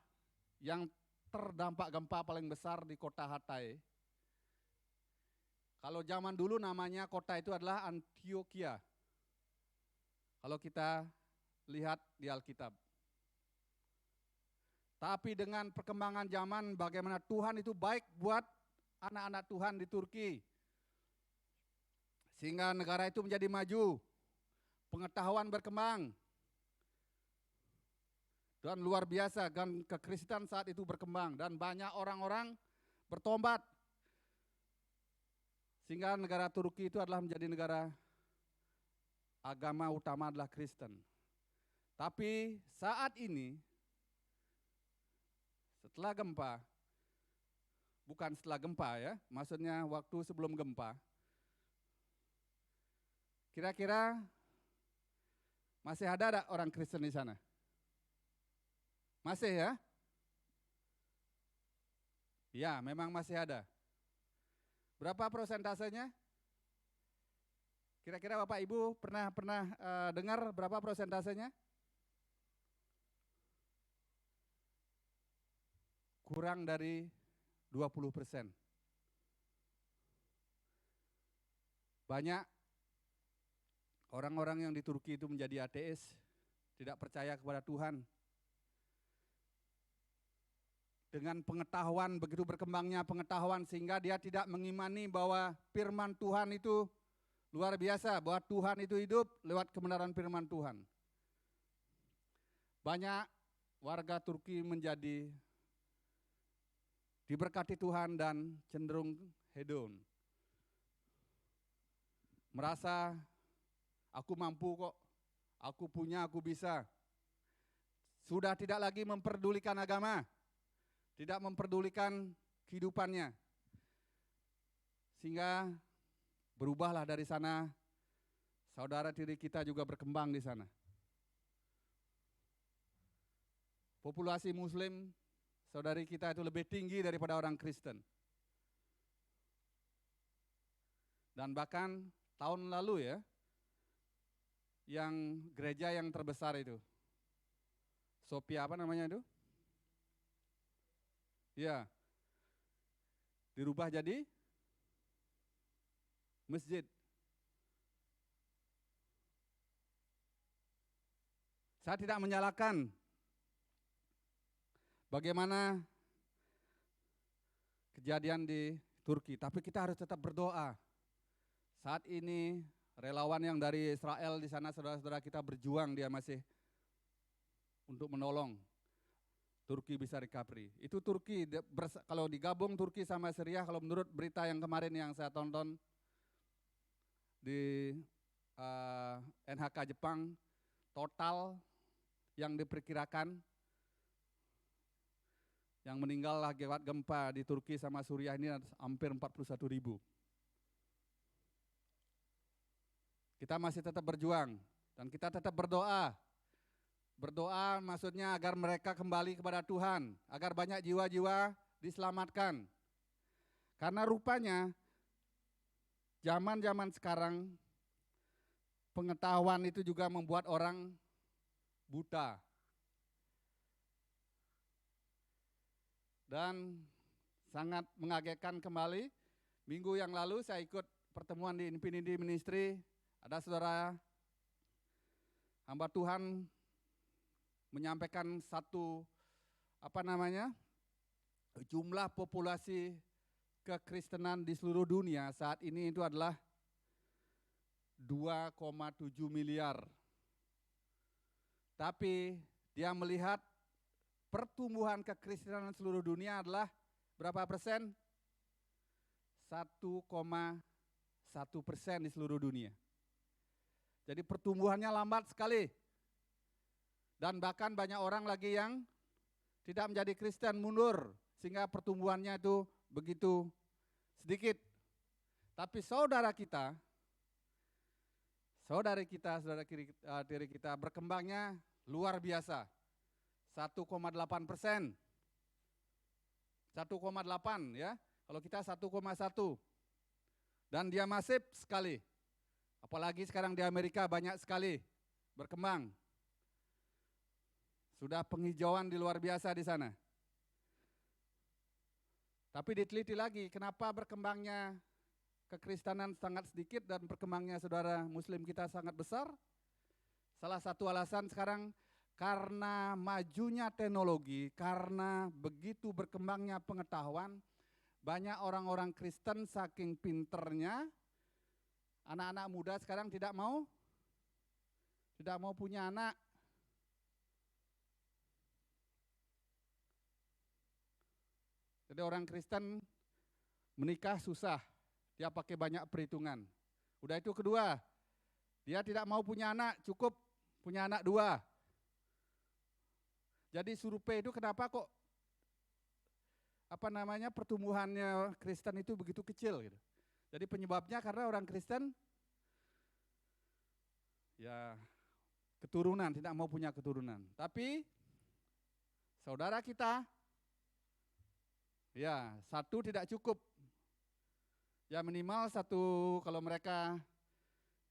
yang terdampak gempa paling besar di kota Hatay. Kalau zaman dulu namanya kota itu adalah Antioquia. Kalau kita lihat di Alkitab. Tapi dengan perkembangan zaman bagaimana Tuhan itu baik buat anak-anak Tuhan di Turki. Sehingga negara itu menjadi maju. Pengetahuan berkembang. Dan luar biasa, dan kekristenan saat itu berkembang. Dan banyak orang-orang bertobat. Sehingga negara Turki itu adalah menjadi negara agama utama adalah Kristen. Tapi saat ini, setelah gempa, bukan setelah gempa ya, maksudnya waktu sebelum gempa, kira-kira masih ada orang Kristen di sana? Masih ya? Ya, memang masih ada. Berapa persentasenya? Kira-kira Bapak Ibu pernah dengar berapa persentasenya? Kurang dari 20%. Banyak orang-orang yang di Turki itu menjadi ateis, tidak percaya kepada Tuhan. Dengan pengetahuan, begitu berkembangnya pengetahuan sehingga dia tidak mengimani bahwa firman Tuhan itu Luar biasa bahwa Tuhan itu hidup lewat kebenaran firman Tuhan. Banyak warga Turki menjadi diberkati Tuhan dan cenderung hedon. Merasa aku mampu kok, aku punya, aku bisa. Sudah tidak lagi memperdulikan agama, tidak memperdulikan kehidupannya. Sehingga berubahlah dari sana, saudara tiri kita juga berkembang di sana. Populasi Muslim, saudari kita itu lebih tinggi daripada orang Kristen. Dan bahkan tahun lalu ya, yang gereja yang terbesar itu, Sofia apa namanya itu? Ya, dirubah jadi masjid. Saya tidak menyalahkan bagaimana kejadian di Turki, tapi kita harus tetap berdoa. Saat ini relawan yang dari Israel di sana, saudara-saudara kita berjuang, dia masih untuk menolong Turki bisa recovery. Itu Turki, kalau digabung Turki sama Syria, kalau menurut berita yang kemarin yang saya tonton di NHK Jepang, total yang diperkirakan yang meninggal akibat gempa di Turki sama Suriah ini hampir 41.000. Kita masih tetap berjuang dan kita tetap berdoa. Berdoa maksudnya agar mereka kembali kepada Tuhan, agar banyak jiwa-jiwa diselamatkan. Karena rupanya zaman-zaman sekarang pengetahuan itu juga membuat orang buta. Dan sangat mengagetkan kembali, minggu yang lalu saya ikut pertemuan di Infinity Ministry, ada saudara hamba Tuhan menyampaikan satu jumlah populasi kekristenan di seluruh dunia saat ini itu adalah 2,7 miliar. Tapi dia melihat pertumbuhan kekristenan seluruh dunia adalah berapa persen? 1,1% di seluruh dunia. Jadi pertumbuhannya lambat sekali. Dan bahkan banyak orang lagi yang tidak menjadi Kristen, mundur. Sehingga pertumbuhannya itu begitu sedikit. Tapi saudara tiri kita berkembangnya luar biasa. 1,8%. 1,8 ya. Kalau kita 1,1. Dan dia masif sekali. Apalagi sekarang di Amerika banyak sekali berkembang. Sudah penghijauan di luar biasa di sana. Tapi diteliti lagi, kenapa berkembangnya kekristenan sangat sedikit dan berkembangnya saudara Muslim kita sangat besar? Salah satu alasan sekarang karena majunya teknologi, karena begitu berkembangnya pengetahuan, banyak orang-orang Kristen saking pinternya, anak-anak muda sekarang tidak mau punya anak. Jadi orang Kristen menikah susah, dia pakai banyak perhitungan. Udah itu kedua, dia tidak mau punya anak, cukup punya anak 2. Jadi survei itu kenapa kok pertumbuhannya Kristen itu begitu kecil gitu. Jadi penyebabnya karena orang Kristen ya keturunan, tidak mau punya keturunan. Tapi saudara kita ya 1 tidak cukup. Ya minimal 1, kalau mereka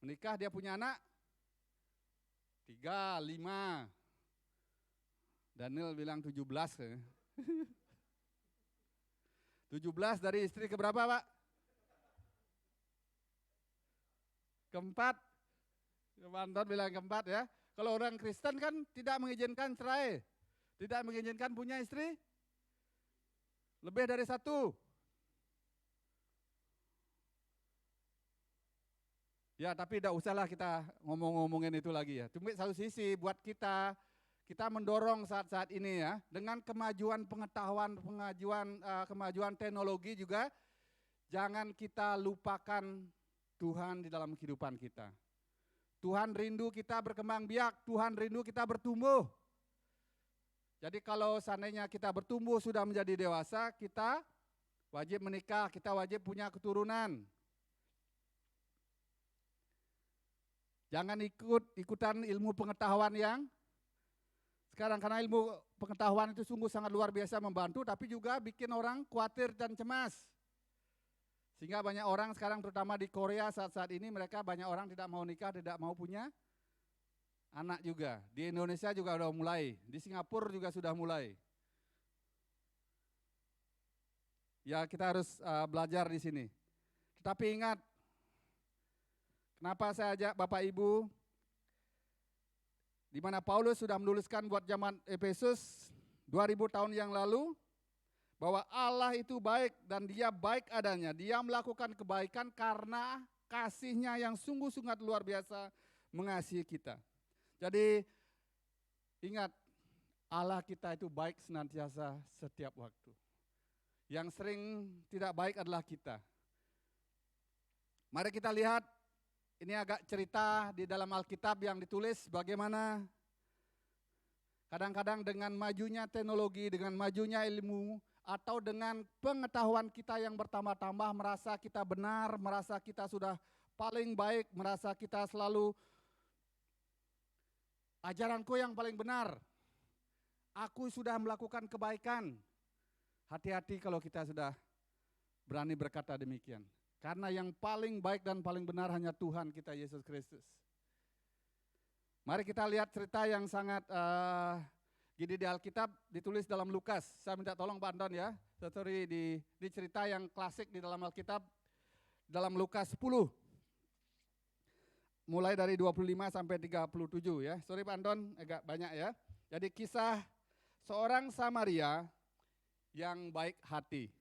menikah dia punya anak 3, 5. Daniel bilang 17. 17 dari istri keberapa, Pak? Keempat. Mantan bilang keempat ya. Kalau orang Kristen kan tidak mengizinkan cerai. Tidak mengizinkan punya istri lebih dari 1. Ya, tapi tidak usahlah kita ngomongin itu lagi ya. Cuma satu sisi buat kita mendorong saat-saat ini ya, dengan kemajuan pengetahuan, kemajuan teknologi juga, jangan kita lupakan Tuhan di dalam kehidupan kita. Tuhan rindu kita berkembang biak, Tuhan rindu kita bertumbuh. Jadi kalau seandainya kita bertumbuh sudah menjadi dewasa, kita wajib menikah, kita wajib punya keturunan. Jangan ikutan ilmu pengetahuan yang sekarang, karena ilmu pengetahuan itu sungguh sangat luar biasa membantu, tapi juga bikin orang khawatir dan cemas. Sehingga banyak orang sekarang terutama di Korea saat-saat ini mereka banyak orang tidak mau nikah, tidak mau punya anak juga. Di Indonesia juga sudah mulai, di Singapura juga sudah mulai. Ya kita harus belajar di sini. Tetapi ingat, kenapa saya ajak Bapak Ibu, di mana Paulus sudah menuliskan buat zaman Efesus 2000 tahun yang lalu, bahwa Allah itu baik dan dia baik adanya. Dia melakukan kebaikan karena kasih-Nya yang sungguh-sungguh luar biasa mengasihi kita. Jadi ingat, Allah kita itu baik senantiasa setiap waktu. Yang sering tidak baik adalah kita. Mari kita lihat, ini agak cerita di dalam Alkitab yang ditulis bagaimana kadang-kadang dengan majunya teknologi, dengan majunya ilmu, atau dengan pengetahuan kita yang bertambah-tambah, merasa kita benar, merasa kita sudah paling baik, merasa kita selalu ajaranku yang paling benar, aku sudah melakukan kebaikan. Hati-hati kalau kita sudah berani berkata demikian. Karena yang paling baik dan paling benar hanya Tuhan kita Yesus Kristus. Mari kita lihat cerita yang sangat gini di Alkitab, ditulis dalam Lukas. Saya minta tolong Pak Anton ya, sorry di cerita yang klasik di dalam Alkitab, dalam Lukas 10. Mulai dari 25 sampai 37 ya. Sorry Pak Anton, agak banyak ya. Jadi kisah seorang Samaria yang baik hati.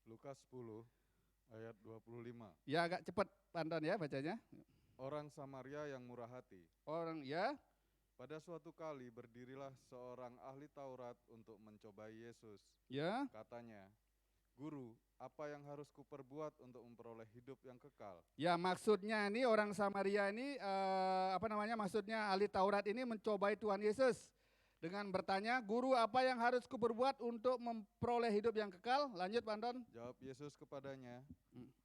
Lukas 10 ayat 25. Ya agak cepat Pak Anton ya bacanya. Orang Samaria yang murah hati. Orang ya. Pada suatu kali berdirilah seorang ahli Taurat untuk mencobai Yesus. Ya. Katanya, Guru, apa yang harus kuperbuat untuk memperoleh hidup yang kekal? Ya maksudnya ini orang Samaria ini maksudnya ahli Taurat ini mencobai Tuhan Yesus dengan bertanya, Guru apa yang harus kuperbuat untuk memperoleh hidup yang kekal? Lanjut Pak Anton. Jawab Yesus kepadanya,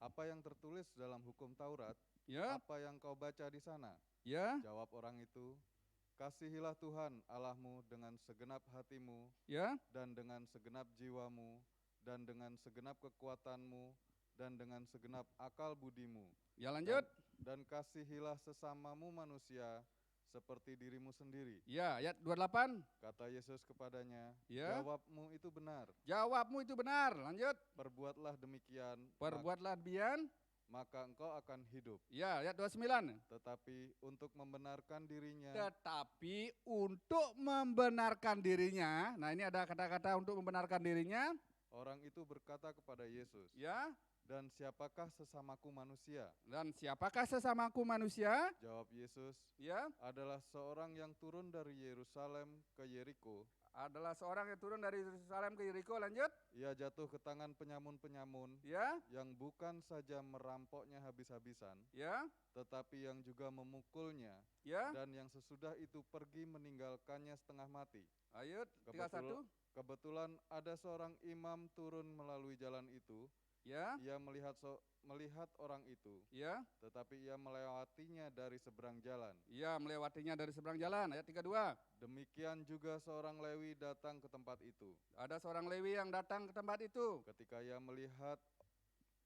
apa yang tertulis dalam hukum Taurat? Ya. Apa yang kau baca di sana? Ya. Jawab orang itu, kasihilah Tuhan Allahmu dengan segenap hatimu, Ya. dan dengan segenap jiwamu, dan dengan segenap kekuatanmu, dan dengan segenap akal budimu. Ya lanjut. Dan kasihilah sesamamu manusia seperti dirimu sendiri. Ya, ayat 28. Kata Yesus kepadanya, Ya. jawabmu itu benar. Jawabmu itu benar. Lanjut. Perbuatlah demikian, Perbuatlah demikian. maka engkau akan hidup. Ya, ayat 29. Tetapi untuk membenarkan dirinya, Tetapi untuk membenarkan dirinya, nah ini ada kata-kata untuk membenarkan dirinya. orang itu berkata kepada Yesus, Ya. dan siapakah sesamaku manusia? Dan siapakah sesamaku manusia? Jawab Yesus, Ya. adalah seorang yang turun dari Yerusalem ke Yeriko. Adalah seorang yang turun dari Yerusalem ke Yeriko. Lanjut. Ia jatuh ke tangan penyamun-penyamun Ya. yang bukan saja merampoknya habis-habisan, Ya. tetapi yang juga memukulnya, Ya. dan yang sesudah itu pergi meninggalkannya setengah mati. Ayat 31. Kebetulan ada seorang imam turun melalui jalan itu. Ya. Ia melihat orang itu, Ya. tetapi ia melewatinya dari seberang jalan. Ya, melewatinya dari seberang jalan. Ayat 32. Demikian juga seorang Lewi datang ke tempat itu. Ada seorang Lewi yang datang ke tempat itu. Ketika ia melihat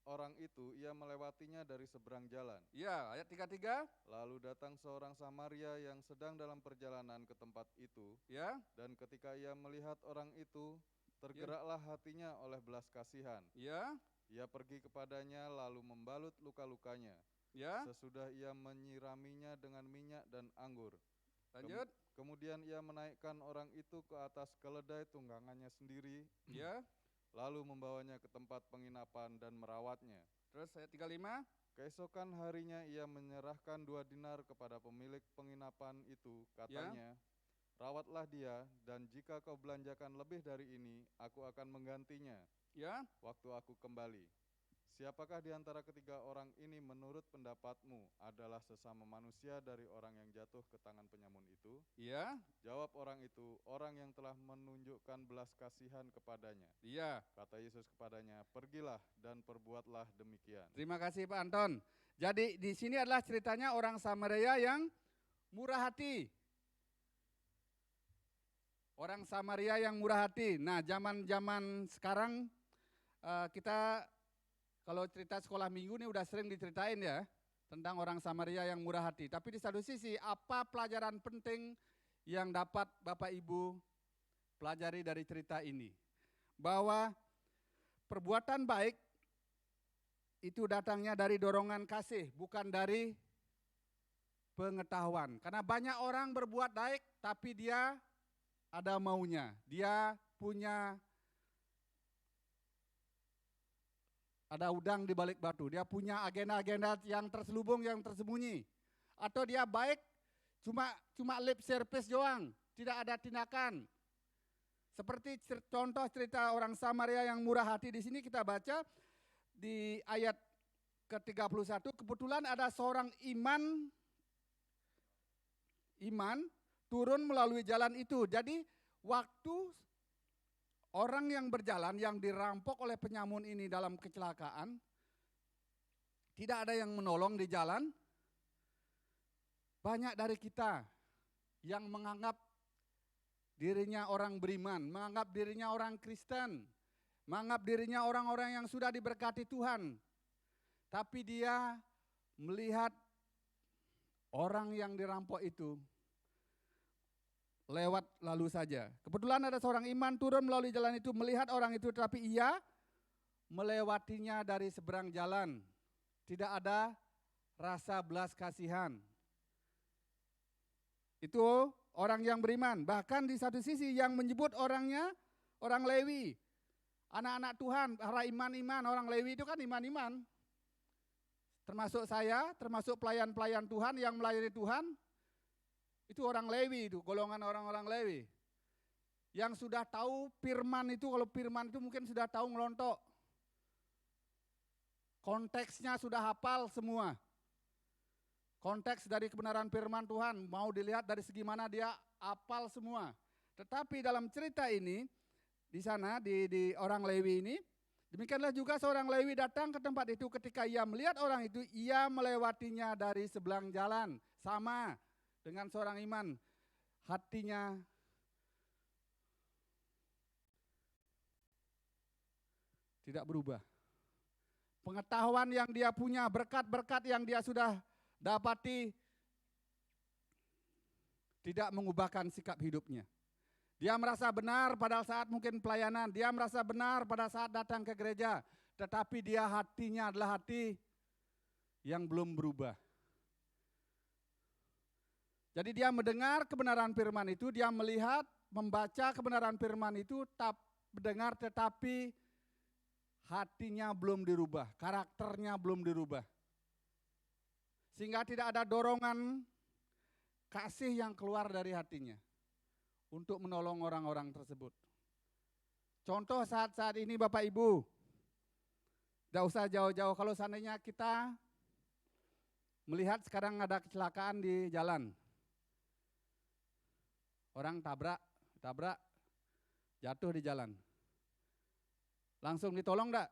orang itu, ia melewatinya dari seberang jalan. Ya, ayat 33. Lalu datang seorang Samaria yang sedang dalam perjalanan ke tempat itu, Ya. dan ketika ia melihat orang itu, tergeraklah hatinya oleh belas kasihan. Ya. Ia pergi kepadanya lalu membalut luka-lukanya. Ya. Sesudah ia menyiraminya dengan minyak dan anggur. Lanjut. Kemudian ia menaikkan orang itu ke atas keledai tunggangannya sendiri, Ya. lalu membawanya ke tempat penginapan dan merawatnya. Terus ayat 35. Keesokan harinya ia menyerahkan 2 dinar kepada pemilik penginapan itu, katanya, rawatlah dia, dan jika kau belanjakan lebih dari ini, aku akan menggantinya Ya, waktu aku kembali. Siapakah di antara ketiga orang ini menurut pendapatmu adalah sesama manusia dari orang yang jatuh ke tangan penyamun itu? iya, Jawab orang itu, orang yang telah menunjukkan belas kasihan kepadanya. iya. Kata Yesus kepadanya, pergilah dan perbuatlah demikian. Terima kasih Pak Anton. Jadi di sini adalah ceritanya orang Samaria yang murah hati. Orang Samaria yang murah hati. Nah, zaman-zaman sekarang kita kalau cerita sekolah minggu ini udah sering diceritain ya tentang orang Samaria yang murah hati. Tapi di satu sisi, apa pelajaran penting yang dapat Bapak Ibu pelajari dari cerita ini? Bahwa perbuatan baik itu datangnya dari dorongan kasih, bukan dari pengetahuan. Karena banyak orang berbuat baik, tapi dia ada maunya. Dia punya ada udang di balik batu. Dia punya agenda-agenda yang terselubung, yang tersembunyi. Atau dia baik cuma lip service doang, tidak ada tindakan. Seperti contoh cerita orang Samaria yang murah hati di sini kita baca di ayat ke-31, kebetulan ada seorang iman turun melalui jalan itu. Jadi waktu orang yang berjalan, yang dirampok oleh penyamun ini dalam kecelakaan, tidak ada yang menolong di jalan. Banyak dari kita yang menganggap dirinya orang beriman, menganggap dirinya orang Kristen, menganggap dirinya orang-orang yang sudah diberkati Tuhan. Tapi dia melihat orang yang dirampok itu lewat lalu saja. Kebetulan ada seorang iman turun melalui jalan itu, melihat orang itu, tetapi ia melewatinya dari seberang jalan. Tidak ada rasa belas kasihan. Itu orang yang beriman. Bahkan di satu sisi yang menyebut orangnya orang Lewi. Anak-anak Tuhan, para iman-iman, orang Lewi itu kan iman-iman. Termasuk saya, termasuk pelayan-pelayan Tuhan yang melayani Tuhan. Itu orang Lewi, itu golongan orang-orang Lewi. Yang sudah tahu firman itu, kalau firman itu mungkin sudah tahu ngelontok. Konteksnya sudah hafal semua. Konteks dari kebenaran firman Tuhan, mau dilihat dari segi mana dia hafal semua. Tetapi dalam cerita ini, di sana di orang Lewi ini, demikianlah juga seorang Lewi datang ke tempat itu, ketika ia melihat orang itu, ia melewatinya dari sebelah jalan. Sama dengan seorang iman, hatinya tidak berubah. Pengetahuan yang dia punya, berkat-berkat yang dia sudah dapati, tidak mengubahkan sikap hidupnya. Dia merasa benar pada saat mungkin pelayanan, dia merasa benar pada saat datang ke gereja, tetapi dia hatinya adalah hati yang belum berubah. Jadi dia mendengar kebenaran firman itu, dia melihat, membaca kebenaran firman itu, mendengar tetapi hatinya belum dirubah, karakternya belum dirubah. Sehingga tidak ada dorongan kasih yang keluar dari hatinya untuk menolong orang-orang tersebut. Contoh saat-saat ini Bapak Ibu, tidak usah jauh-jauh, kalau seandainya kita melihat sekarang ada kecelakaan di jalan. Orang tabrak, jatuh di jalan. Langsung ditolong enggak?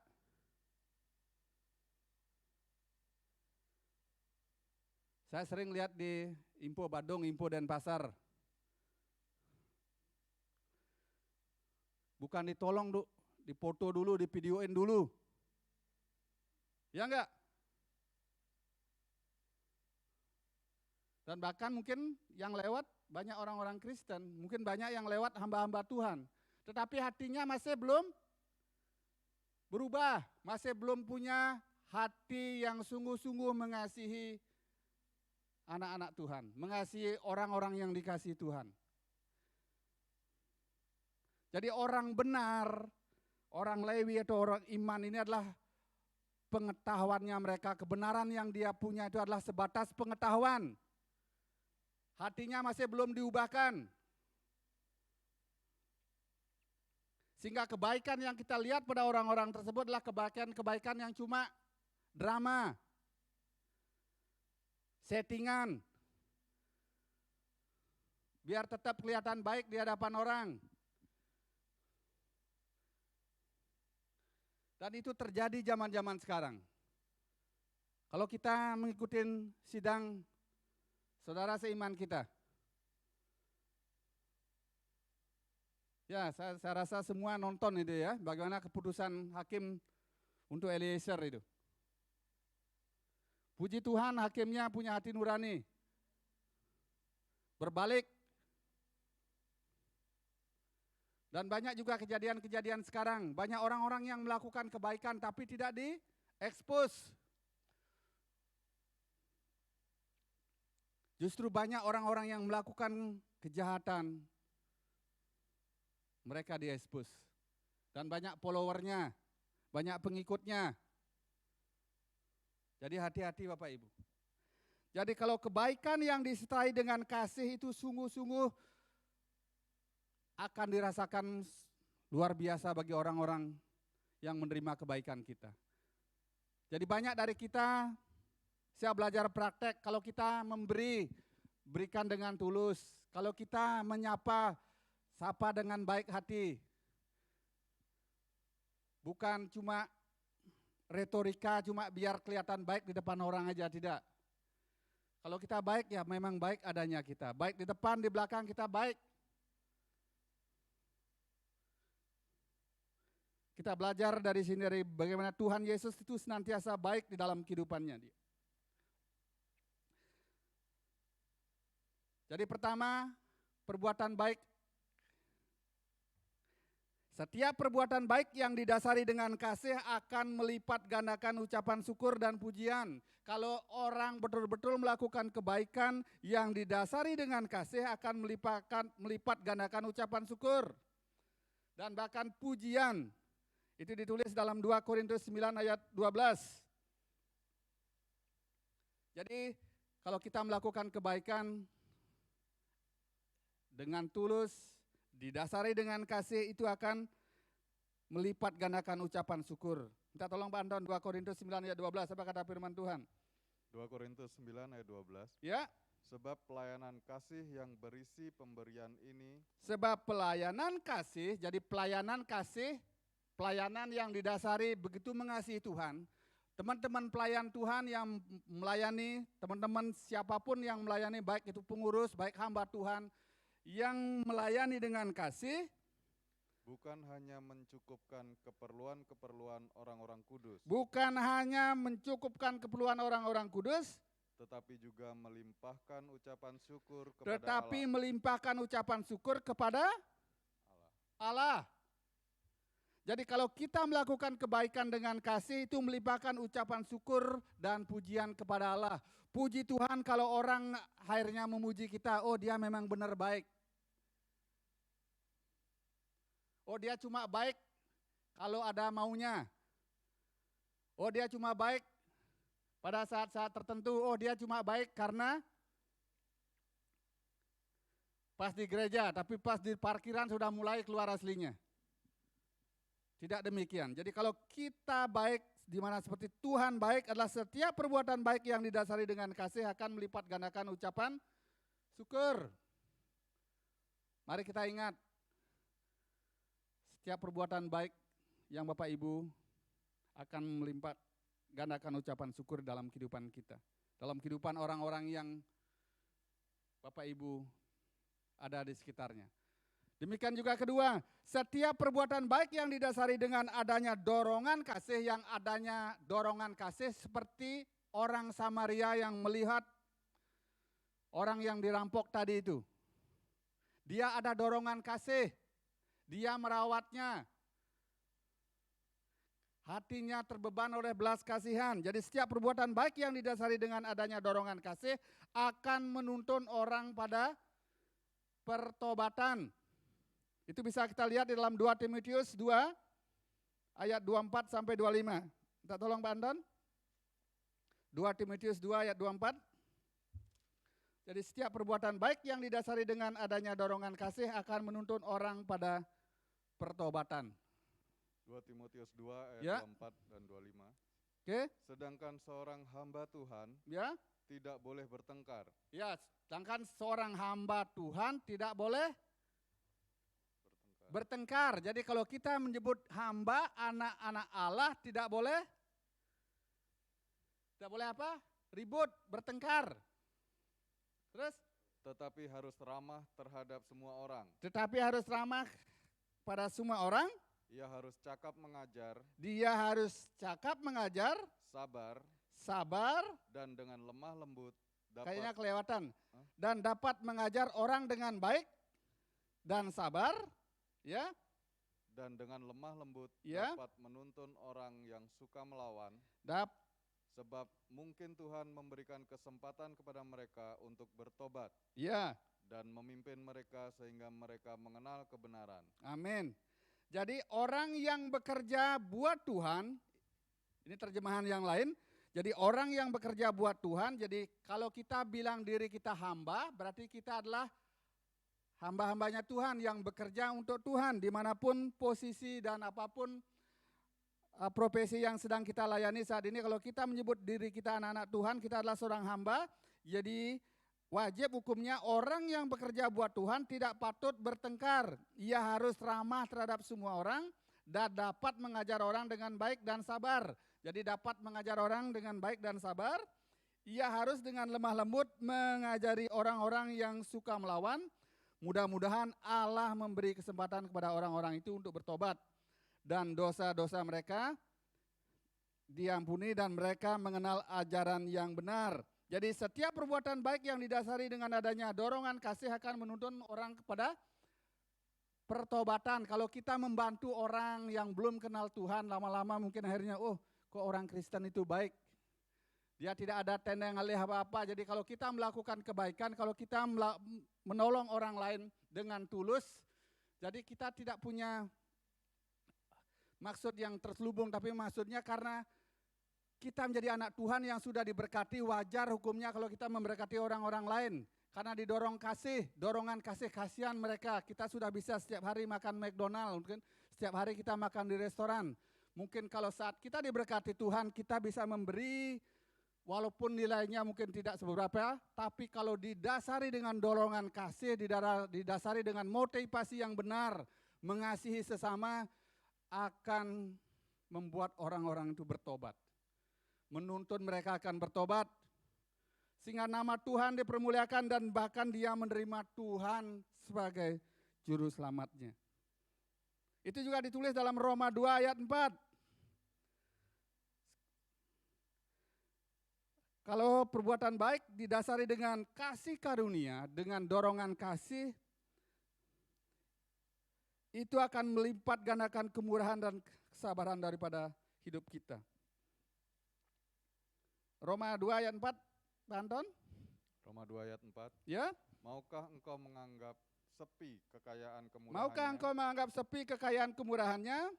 Saya sering lihat di Info Badung, Info Denpasar. Bukan ditolong, dipoto dulu, divideoin dulu. Ya enggak? Dan bahkan mungkin yang lewat banyak orang-orang Kristen, mungkin banyak yang lewat hamba-hamba Tuhan. Tetapi hatinya masih belum berubah, masih belum punya hati yang sungguh-sungguh mengasihi anak-anak Tuhan, mengasihi orang-orang yang dikasihi Tuhan. Jadi orang benar, orang Lewi atau orang iman ini adalah pengetahuannya mereka, kebenaran yang dia punya itu adalah sebatas pengetahuan. Hatinya masih belum diubahkan. Sehingga kebaikan yang kita lihat pada orang-orang tersebut adalah kebaikan-kebaikan yang cuma drama, settingan, biar tetap kelihatan baik di hadapan orang. Dan itu terjadi zaman-zaman sekarang. Kalau kita mengikuti sidang saudara seiman kita, ya saya rasa semua nonton itu ya, bagaimana keputusan hakim untuk Eliezer itu. Puji Tuhan hakimnya punya hati nurani, berbalik. Dan banyak juga kejadian-kejadian sekarang, banyak orang-orang yang melakukan kebaikan tapi tidak diekspos. Justru banyak orang-orang yang melakukan kejahatan, mereka diekspos. Dan banyak followernya, banyak pengikutnya. Jadi hati-hati Bapak Ibu. Jadi kalau kebaikan yang disertai dengan kasih itu sungguh-sungguh akan dirasakan luar biasa bagi orang-orang yang menerima kebaikan kita. Jadi banyak dari kita, saya belajar praktek, kalau kita berikan dengan tulus. Kalau kita menyapa, sapa dengan baik hati. Bukan cuma retorika, cuma biar kelihatan baik di depan orang aja, tidak. Kalau kita baik ya memang baik adanya kita. Baik di depan, di belakang kita baik. Kita belajar dari sini, dari bagaimana Tuhan Yesus itu senantiasa baik di dalam kehidupannya dia. Jadi pertama, perbuatan baik. Setiap perbuatan baik yang didasari dengan kasih akan melipat gandakan ucapan syukur dan pujian. Kalau orang betul-betul melakukan kebaikan yang didasari dengan kasih akan melipat gandakan ucapan syukur. Dan bahkan pujian. Itu ditulis dalam 2 Korintus 9 ayat 12. Jadi kalau kita melakukan kebaikan dengan tulus, didasari dengan kasih, itu akan melipat gandakan ucapan syukur. Minta tolong Pak Anton, 2 Korintus 9 ayat 12, apa kata firman Tuhan? 2 Korintus 9 ayat 12. Ya. Sebab pelayanan kasih yang berisi pemberian ini. Sebab pelayanan kasih, jadi pelayanan kasih, pelayanan yang didasari begitu mengasihi Tuhan. Teman-teman pelayan Tuhan yang melayani, teman-teman siapapun yang melayani, baik itu pengurus, baik hamba Tuhan, yang melayani dengan kasih, bukan hanya mencukupkan keperluan-keperluan orang-orang kudus. Bukan hanya mencukupkan keperluan orang-orang kudus, tetapi juga melimpahkan ucapan syukur kepada tetapi Allah. melimpahkan ucapan syukur kepada Allah. Jadi kalau kita melakukan kebaikan dengan kasih, itu melimpahkan ucapan syukur dan pujian kepada Allah. Puji Tuhan kalau orang akhirnya memuji kita, oh dia memang benar baik. Oh dia cuma baik kalau ada maunya. Oh dia cuma baik pada saat-saat tertentu. Oh dia cuma baik karena pas di gereja, tapi pas di parkiran sudah mulai keluar aslinya. Tidak demikian. Jadi kalau kita baik, di mana seperti Tuhan baik, adalah setiap perbuatan baik yang didasari dengan kasih akan melipat gandakan ucapan syukur. Mari kita ingat, setiap perbuatan baik yang Bapak Ibu akan melipat gandakan ucapan syukur dalam kehidupan kita. Dalam kehidupan orang-orang yang Bapak Ibu ada di sekitarnya. Demikian juga kedua, setiap perbuatan baik yang didasari dengan adanya dorongan kasih, yang adanya dorongan kasih seperti orang Samaria yang melihat orang yang dirampok tadi itu. Dia ada dorongan kasih, dia merawatnya. Hatinya terbeban oleh belas kasihan. Jadi setiap perbuatan baik yang didasari dengan adanya dorongan kasih akan menuntun orang pada pertobatan. Itu bisa kita lihat di dalam 2 Timotius 2 ayat 24 sampai 25. Minta tolong Pak Anton. 2 Timotius 2 ayat 24. Jadi setiap perbuatan baik yang didasari dengan adanya dorongan kasih akan menuntun orang pada pertobatan. 2 Timotius 2 ayat Ya. 24 dan 25. Oke? Sedangkan seorang hamba Tuhan Ya. tidak boleh bertengkar. Ya, sedangkan seorang hamba Tuhan tidak boleh bertengkar. Jadi kalau kita menyebut hamba, anak-anak Allah tidak boleh apa? Ribut, bertengkar. Terus? Tetapi harus ramah terhadap semua orang. Tetapi harus ramah pada semua orang. Ia harus cakap mengajar, Dia harus cakap mengajar, sabar, dan dengan lemah lembut kayaknya dapat kelewatan. Dan dapat mengajar orang dengan baik dan sabar, ya. dan dengan lemah lembut Ya. dapat menuntun orang yang suka melawan. Dap, Sebab mungkin Tuhan memberikan kesempatan kepada mereka untuk bertobat ya. dan memimpin mereka sehingga mereka mengenal kebenaran. Amin. Jadi orang yang bekerja buat Tuhan, ini terjemahan yang lain. Jadi orang yang bekerja buat Tuhan, jadi kalau kita bilang diri kita hamba, berarti kita adalah hamba-hambanya Tuhan yang bekerja untuk Tuhan, dimanapun posisi dan apapun profesi yang sedang kita layani saat ini. Kalau kita menyebut diri kita anak-anak Tuhan, kita adalah seorang hamba, jadi wajib hukumnya orang yang bekerja buat Tuhan tidak patut bertengkar. Ia harus ramah terhadap semua orang dan dapat mengajar orang dengan baik dan sabar. Jadi dapat mengajar orang dengan baik dan sabar. Ia harus dengan lemah lembut mengajari orang-orang yang suka melawan. Mudah-mudahan Allah memberi kesempatan kepada orang-orang itu untuk bertobat. Dan dosa-dosa mereka diampuni dan mereka mengenal ajaran yang benar. Jadi setiap perbuatan baik yang didasari dengan adanya dorongan kasih akan menuntun orang kepada pertobatan. Kalau kita membantu orang yang belum kenal Tuhan, lama-lama mungkin akhirnya, kok orang Kristen itu baik. Dia tidak ada tanda yang alih apa-apa. Jadi kalau kita melakukan kebaikan, kalau kita menolong orang lain dengan tulus, jadi kita tidak punya maksud yang terselubung, tapi maksudnya karena kita menjadi anak Tuhan yang sudah diberkati, wajar hukumnya kalau kita memberkati orang-orang lain. Karena didorong kasih, dorongan kasih, kasihan mereka. Kita sudah bisa setiap hari makan McDonald, mungkin setiap hari kita makan di restoran. Mungkin kalau saat kita diberkati Tuhan, kita bisa memberi, walaupun nilainya mungkin tidak seberapa, tapi kalau didasari dengan dorongan kasih, didasari dengan motivasi yang benar, mengasihi sesama, akan membuat orang-orang itu bertobat. Menuntun mereka akan bertobat. Sehingga nama Tuhan dipermuliakan dan bahkan dia menerima Tuhan sebagai juru selamatnya. Itu juga ditulis dalam Roma 2 ayat 4. Kalau perbuatan baik didasari dengan kasih karunia, dengan dorongan kasih, itu akan melipat gandakan kemurahan dan kesabaran daripada hidup kita. Roma 2 ayat 4, Pak Anton. Roma 2 ayat 4. Ya. Maukah engkau menganggap sepi kekayaan kemurahannya, Maukah engkau menganggap sepi kekayaan kemurahannya,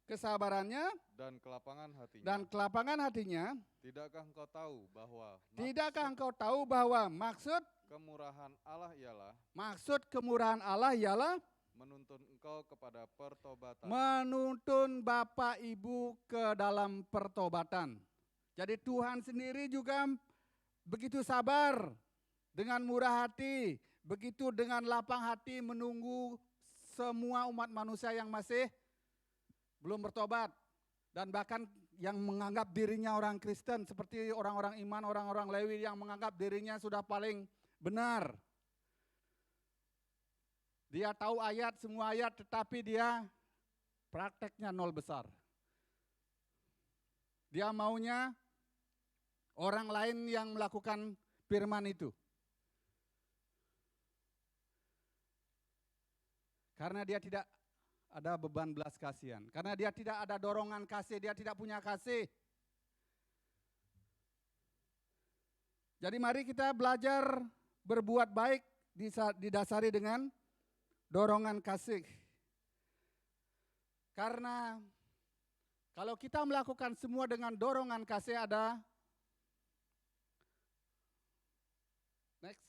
kesabarannya, dan kelapangan hatinya? Tidakkah engkau tahu bahwa maksud kemurahan Allah ialah menuntun engkau kepada pertobatan. Menuntun Bapak Ibu ke dalam pertobatan. Jadi Tuhan sendiri juga begitu sabar, dengan murah hati, begitu dengan lapang hati menunggu semua umat manusia yang masih belum bertobat. Dan bahkan yang menganggap dirinya orang Kristen, seperti orang-orang iman, orang-orang Lewi yang menganggap dirinya sudah paling benar. Dia tahu ayat, semua ayat, tetapi dia prakteknya nol besar. Dia maunya orang lain yang melakukan firman itu. Karena dia tidak ada beban belas kasihan. Karena dia tidak ada dorongan kasih, dia tidak punya kasih. Jadi mari kita belajar berbuat baik didasari dengan dorongan kasih. Karena Kalau kita melakukan semua dengan dorongan kasih next.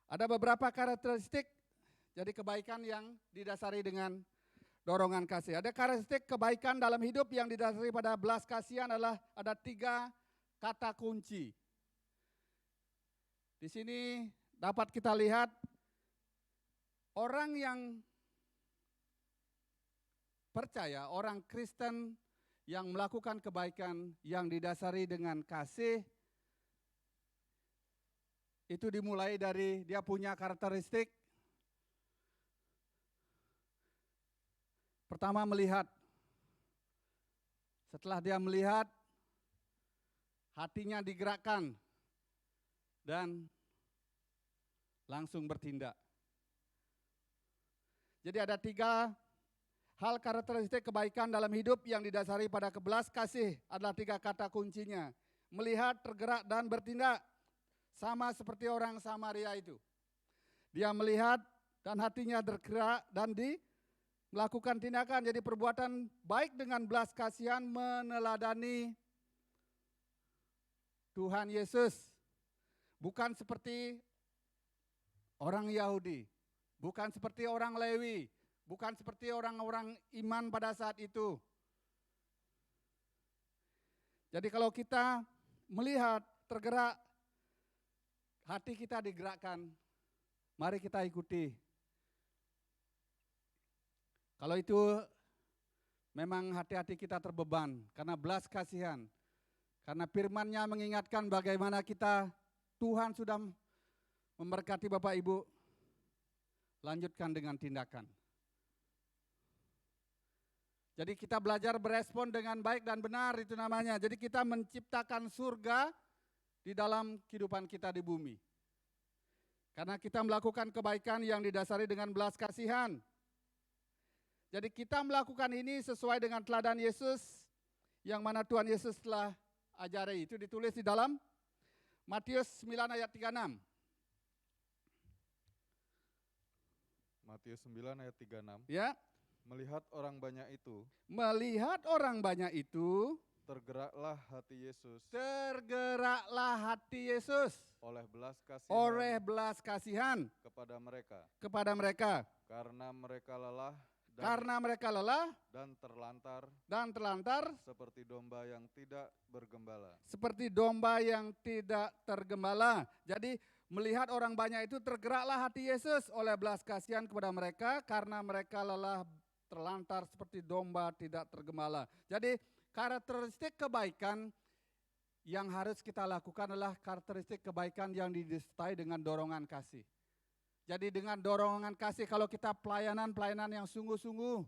Ada beberapa karakteristik jadi kebaikan yang didasari dengan dorongan kasih. Ada karakteristik kebaikan dalam hidup yang didasari pada belas kasihan adalah ada 3 kata kunci. Di sini dapat kita lihat orang yang percaya, orang Kristen yang melakukan kebaikan yang didasari dengan kasih, itu dimulai dari dia punya karakteristik. Pertama melihat. Setelah dia melihat, hatinya digerakkan dan langsung bertindak. Jadi ada 3 hal karakteristik kebaikan dalam hidup yang didasari pada belas kasih adalah 3 kata kuncinya. Melihat, tergerak, dan bertindak. Sama seperti orang Samaria itu. Dia melihat dan hatinya bergerak dan melakukan tindakan. Jadi perbuatan baik dengan belas kasihan meneladani Tuhan Yesus. Bukan seperti orang Yahudi. Bukan seperti orang Lewi. Bukan seperti orang-orang iman pada saat itu. Jadi kalau kita melihat, tergerak, hati kita digerakkan, mari kita ikuti. Kalau itu memang hati-hati kita terbeban karena belas kasihan. Karena firman-Nya mengingatkan bagaimana Tuhan sudah memberkati Bapak Ibu. Lanjutkan dengan tindakan. Jadi kita belajar berespon dengan baik dan benar, itu namanya. Jadi kita menciptakan surga di dalam kehidupan kita di bumi. Karena kita melakukan kebaikan yang didasari dengan belas kasihan. Jadi kita melakukan ini sesuai dengan teladan Yesus, yang mana Tuhan Yesus telah ajari. Itu ditulis di dalam Matius 9 ayat 36. Matius 9 ayat 36. Ya. Melihat orang banyak itu, tergeraklah hati Yesus oleh belas kasihan kepada mereka. Karena mereka lelah dan terlantar seperti domba yang tidak bergembala. Jadi melihat orang banyak itu tergeraklah hati Yesus oleh belas kasihan kepada mereka karena mereka lelah, terlantar seperti domba tidak tergembala. Jadi karakteristik kebaikan yang harus kita lakukan adalah karakteristik kebaikan yang disertai dengan dorongan kasih. Jadi dengan dorongan kasih, kalau kita pelayanan yang sungguh-sungguh,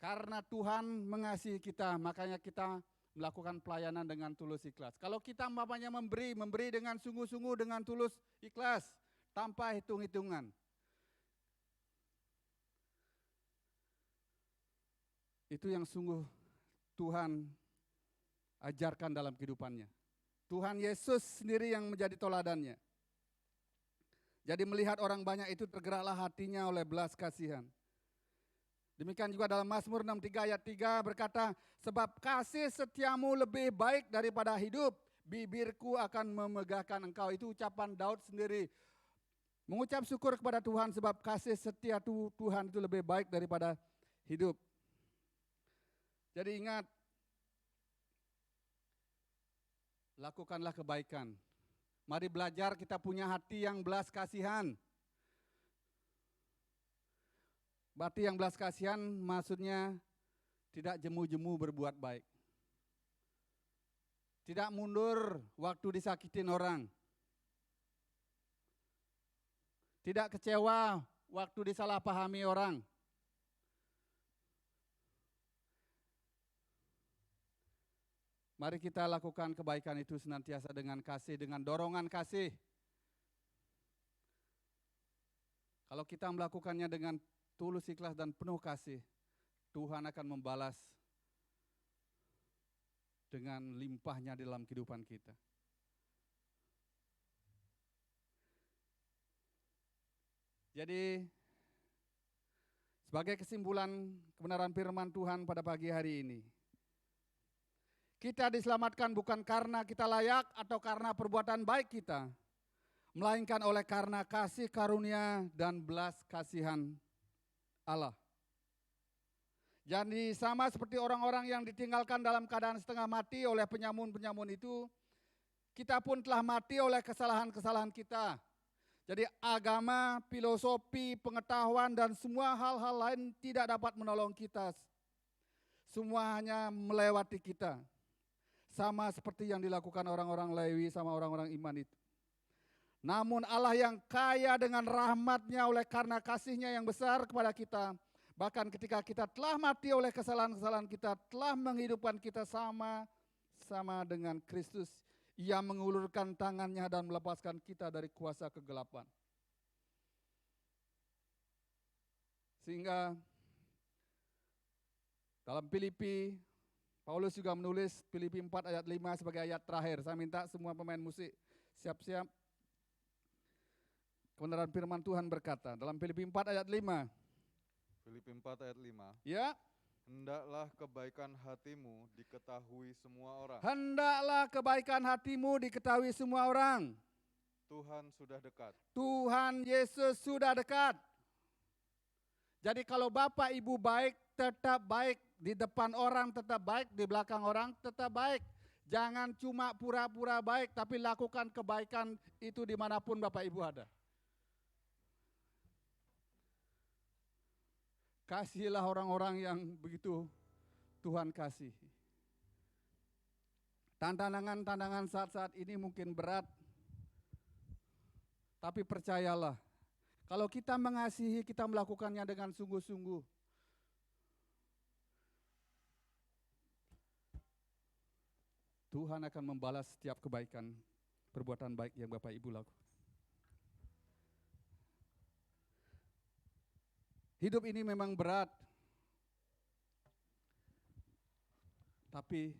karena Tuhan mengasihi kita, makanya kita melakukan pelayanan dengan tulus ikhlas. Kalau kita umpamanya memberi dengan sungguh-sungguh, dengan tulus ikhlas, tanpa hitung-hitungan. Itu yang sungguh Tuhan ajarkan dalam kehidupannya. Tuhan Yesus sendiri yang menjadi teladannya. Jadi melihat orang banyak itu tergeraklah hatinya oleh belas kasihan. Demikian juga dalam Mazmur 63 ayat 3 berkata, sebab kasih setiamu lebih baik daripada hidup, bibirku akan memegahkan engkau. Itu ucapan Daud sendiri. Mengucap syukur kepada Tuhan sebab kasih setia Tuhan itu lebih baik daripada hidup. Jadi ingat, lakukanlah kebaikan. Mari belajar kita punya hati yang belas kasihan. Hati yang belas kasihan maksudnya tidak jemu-jemu berbuat baik. Tidak mundur waktu disakitin orang. Tidak kecewa waktu disalahpahami orang. Mari kita lakukan kebaikan itu senantiasa dengan kasih, dengan dorongan kasih. Kalau kita melakukannya dengan tulus ikhlas dan penuh kasih, Tuhan akan membalas dengan limpahnya dalam kehidupan kita. Jadi Sebagai kesimpulan kebenaran firman Tuhan pada pagi hari ini, kita diselamatkan bukan karena kita layak atau karena perbuatan baik kita, melainkan oleh karena kasih karunia dan belas kasihan Allah. Jadi sama seperti orang-orang yang ditinggalkan dalam keadaan setengah mati oleh penyamun-penyamun itu, kita pun telah mati oleh kesalahan-kesalahan kita. Jadi agama, filosofi, pengetahuan, dan semua hal-hal lain tidak dapat menolong kita. Semua hanya melewati kita. Sama seperti yang dilakukan orang-orang Lewi sama orang-orang iman itu. Namun Allah yang kaya dengan rahmat-Nya oleh karena kasih-Nya yang besar kepada kita, bahkan ketika kita telah mati oleh kesalahan-kesalahan kita, telah menghidupkan kita sama dengan Kristus. Ia mengulurkan tangannya dan melepaskan kita dari kuasa kegelapan. Sehingga dalam Filipi, Paulus juga menulis Filipi 4 ayat 5 sebagai ayat terakhir. Saya minta semua pemain musik siap-siap. Kebenaran firman Tuhan berkata dalam Filipi 4 ayat 5. Filipi 4 ayat 5. Ya. Hendaklah kebaikan hatimu diketahui semua orang. Hendaklah kebaikan hatimu diketahui semua orang. Tuhan sudah dekat. Tuhan Yesus sudah dekat. Jadi kalau Bapak Ibu baik, tetap baik. Di depan orang tetap baik, di belakang orang tetap baik. Jangan cuma pura-pura baik, tapi lakukan kebaikan itu dimanapun Bapak Ibu ada. Kasihilah orang-orang yang begitu Tuhan kasih. Tantangan-tantangan saat-saat ini mungkin berat, tapi percayalah, kalau kita mengasihi, kita melakukannya dengan sungguh-sungguh. Tuhan akan membalas setiap kebaikan, perbuatan baik yang Bapak Ibu lakukan. Hidup ini memang berat, tapi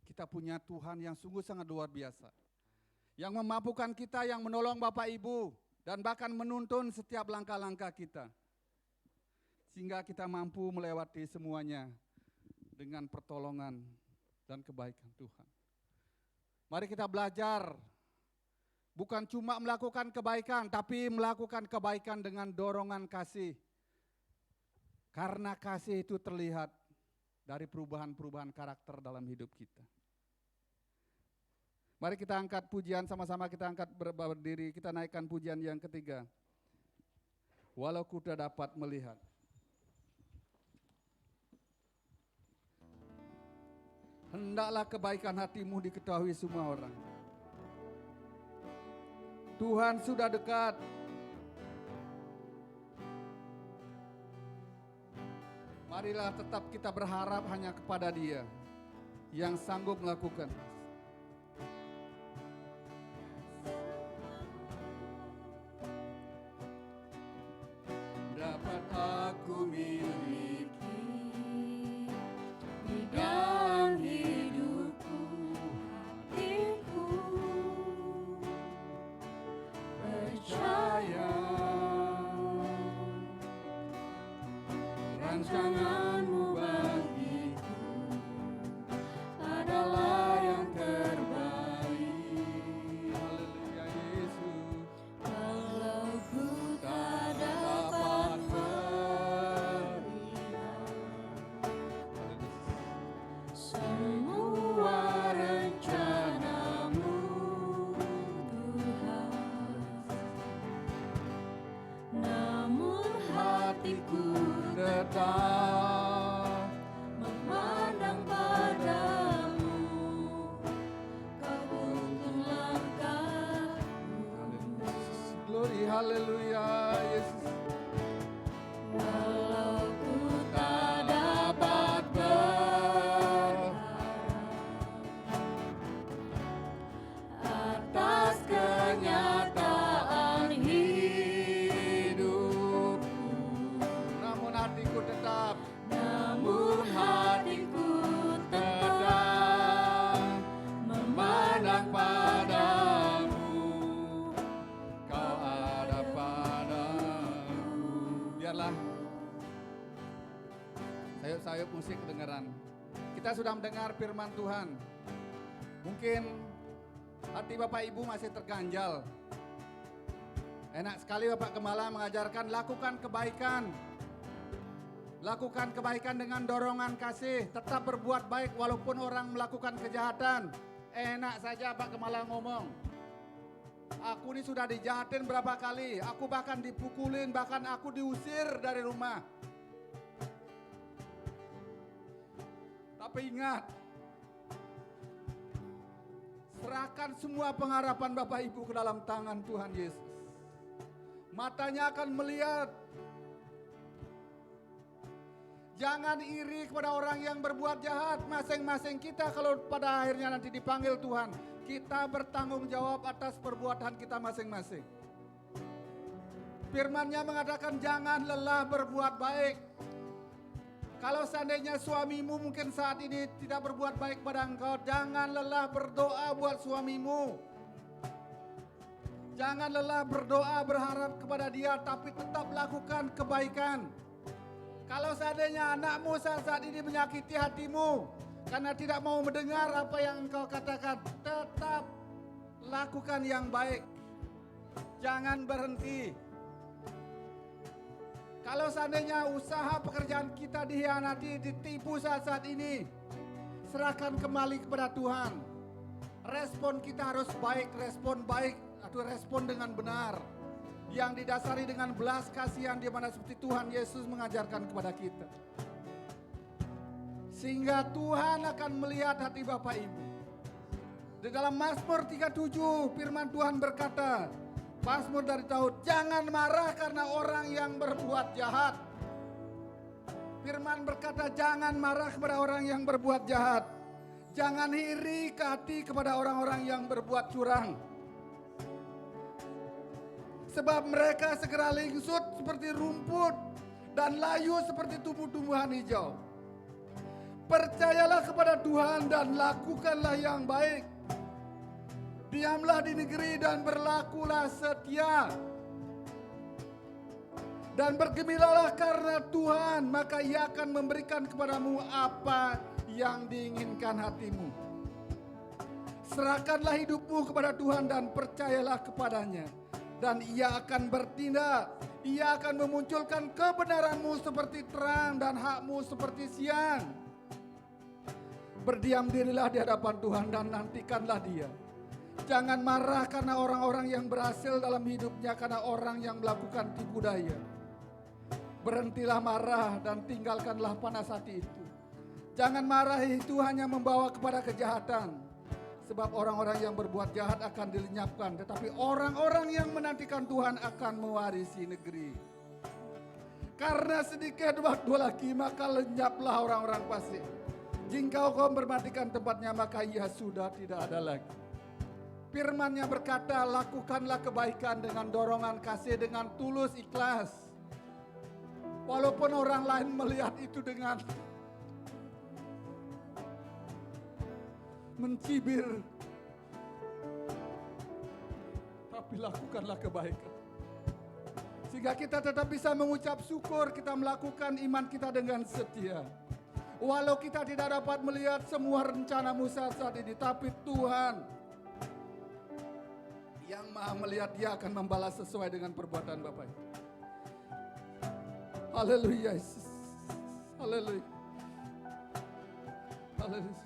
kita punya Tuhan yang sungguh sangat luar biasa. Yang memampukan kita, yang menolong Bapak Ibu, dan bahkan menuntun setiap langkah-langkah kita. Sehingga kita mampu melewati semuanya dengan pertolongan dan kebaikan Tuhan. Mari kita belajar, bukan cuma melakukan kebaikan, tapi melakukan kebaikan dengan dorongan kasih. Karena kasih itu terlihat dari perubahan-perubahan karakter dalam hidup kita. Mari kita angkat pujian, sama-sama kita angkat berdiri, kita naikkan pujian yang ketiga. Walau ku tak dapat melihat. Hendaklah kebaikan hatimu diketahui semua orang. Tuhan sudah dekat. Marilah tetap kita berharap hanya kepada Dia yang sanggup melakukan. Dapat aku miliki di dalam hidupku, hatiku percaya rancanganmu bagiku adalah yang terbaik. Haleluya Yesus. Kalau ku tak dapat melihat semua rencanamu Tuhan, namun hatiku tetap memandang padamu, kau tuntun langkahku. Glory, haleluya Yesus. Walau ku tak dapat berharap atas kenyataan hidup, namun hatiku tetap memandang padamu, kau ada padamu. sayup musik kedengaran. Kita sudah mendengar firman Tuhan. Mungkin hati Bapak Ibu masih terganjal. Enak sekali Bapak Gembala mengajarkan lakukan kebaikan. Lakukan kebaikan dengan dorongan kasih. Tetap berbuat baik walaupun orang melakukan kejahatan. Enak saja Pak Gembala ngomong. Aku ini sudah dijahatin berapa kali. Aku bahkan dipukulin, bahkan aku diusir dari rumah. Tapi ingat, serahkan semua pengharapan Bapak Ibu ke dalam tangan Tuhan Yesus. Matanya akan melihat. Jangan iri kepada orang yang berbuat jahat. Masing-masing kita kalau pada akhirnya nanti dipanggil Tuhan, kita bertanggung jawab atas perbuatan kita masing-masing. Firman-Nya mengatakan jangan lelah berbuat baik. Kalau seandainya suamimu mungkin saat ini tidak berbuat baik pada engkau, jangan lelah berdoa buat suamimu. Jangan lelah berdoa berharap kepada dia, tapi tetap lakukan kebaikan. Kalau seandainya anakmu saat ini menyakiti hatimu karena tidak mau mendengar apa yang engkau katakan, tetap lakukan yang baik. Jangan berhenti. Kalau seandainya usaha pekerjaan kita dikhianati, ditipu saat ini, serahkan kembali kepada Tuhan. Respon kita harus baik, respon baik atau respon dengan benar. Yang didasari dengan belas kasihan di mana seperti Tuhan Yesus mengajarkan kepada kita. Sehingga Tuhan akan melihat hati Bapak Ibu. Di dalam Mazmur 37 firman Tuhan berkata, Mazmur dari Daud, jangan marah karena orang yang berbuat jahat. Firman berkata jangan marah kepada orang yang berbuat jahat. Jangan iri ke hati kepada orang-orang yang berbuat curang. Sebab mereka segera lengsut seperti rumput dan layu seperti tumbuh-tumbuhan hijau. Percayalah kepada Tuhan dan lakukanlah yang baik. Diamlah di negeri dan berlakulah setia. Dan bergembiralah karena Tuhan, maka Ia akan memberikan kepadamu apa yang diinginkan hatimu. Serahkanlah hidupmu kepada Tuhan dan percayalah kepadanya. Dan Ia akan bertindak. Ia akan memunculkan kebenaranmu seperti terang dan hakmu seperti siang. Berdiam dirilah di hadapan Tuhan dan nantikanlah Dia. Jangan marah karena orang-orang yang berhasil dalam hidupnya, karena orang yang melakukan tipu daya. Berhentilah marah dan tinggalkanlah panas hati itu. Jangan marah, itu hanya membawa kepada kejahatan. Sebab orang-orang yang berbuat jahat akan dilenyapkan, tetapi orang-orang yang menantikan Tuhan akan mewarisi negeri. Karena sedikit waktu lagi maka lenyaplah orang-orang fasik. Jika kau memperhatikan tempatnya maka ia sudah tidak ada lagi. Firman-Nya berkata, lakukanlah kebaikan dengan dorongan kasih, dengan tulus ikhlas. Walaupun orang lain melihat itu dengan mencibir, tapi lakukanlah kebaikan. Sehingga kita tetap bisa mengucap syukur, kita melakukan iman kita dengan setia. Walau kita tidak dapat melihat semua rencanamu saat ini, tapi Tuhan yang Maha melihat, Dia akan membalas sesuai dengan perbuatan Bapak. Haleluya Yesus. Haleluya. Haleluya.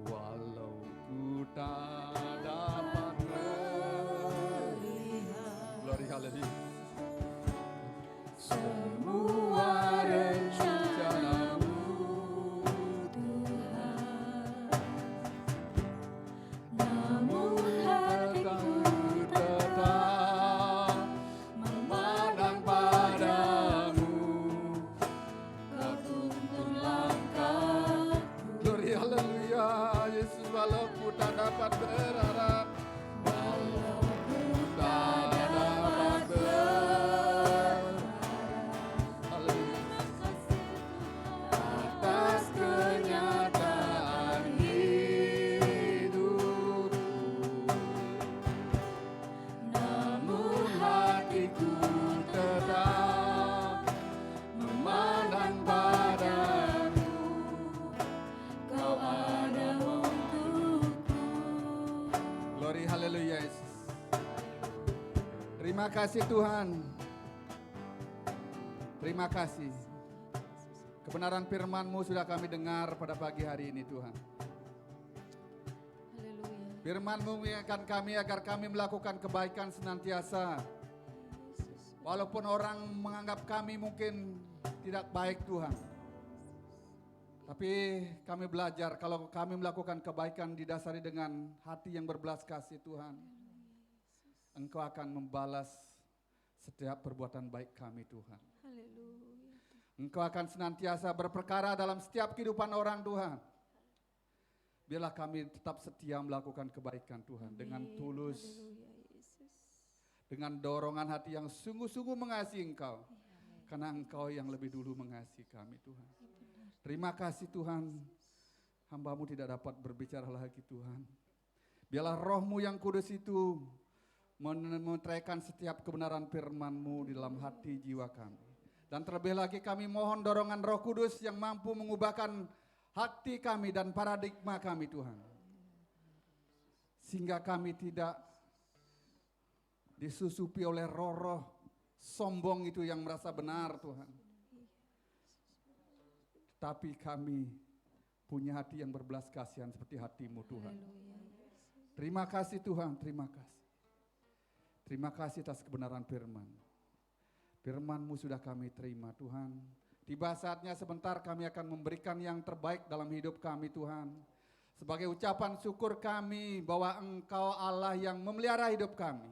Walau ku tak dapat melihat, glory haleluya, semua rencana-Mu Tuhan, namun hatiku tetap memandang padamu. Kau tuntun langkahku. Glory haleluya Yesus. Walau ku tak dapat berharap, walau ku tak dapat berharap, haleluya, atas kenyataan hidupku, namun hatiku tetap Terima kasih Tuhan. Terima kasih. Kebenaran firman-Mu sudah kami dengar pada pagi hari ini Tuhan. Haleluya. Firman-Mu mengingatkan kami agar kami melakukan kebaikan senantiasa. Walaupun orang menganggap kami mungkin tidak baik Tuhan. Tapi kami belajar kalau kami melakukan kebaikan didasari dengan hati yang berbelas kasih Tuhan. Engkau akan membalas setiap perbuatan baik kami Tuhan. Haleluya. Engkau akan senantiasa berperkara dalam setiap kehidupan orang Tuhan. Biarlah kami tetap setia melakukan kebaikan Tuhan dengan tulus. Haleluya, Yesus. Dengan dorongan hati yang sungguh-sungguh mengasihi Engkau. Karena Engkau yang lebih dulu mengasihi kami Tuhan. Terima kasih Tuhan. Hamba-Mu tidak dapat berbicara lagi Tuhan. Biarlah Roh-Mu yang kudus itu meneraikan setiap kebenaran firman-Mu di dalam hati jiwa kami. Dan terlebih lagi kami mohon dorongan Roh Kudus yang mampu mengubahkan hati kami dan paradigma kami Tuhan. Sehingga kami tidak disusupi oleh roh-roh sombong itu yang merasa benar Tuhan. Tapi kami punya hati yang berbelas kasihan seperti hati-Mu Tuhan. Terima kasih Tuhan, terima kasih. Terima kasih atas kebenaran firman. Firman-Mu sudah kami terima Tuhan. Tiba saatnya sebentar kami akan memberikan yang terbaik dalam hidup kami Tuhan. Sebagai ucapan syukur kami bahwa Engkau Allah yang memelihara hidup kami.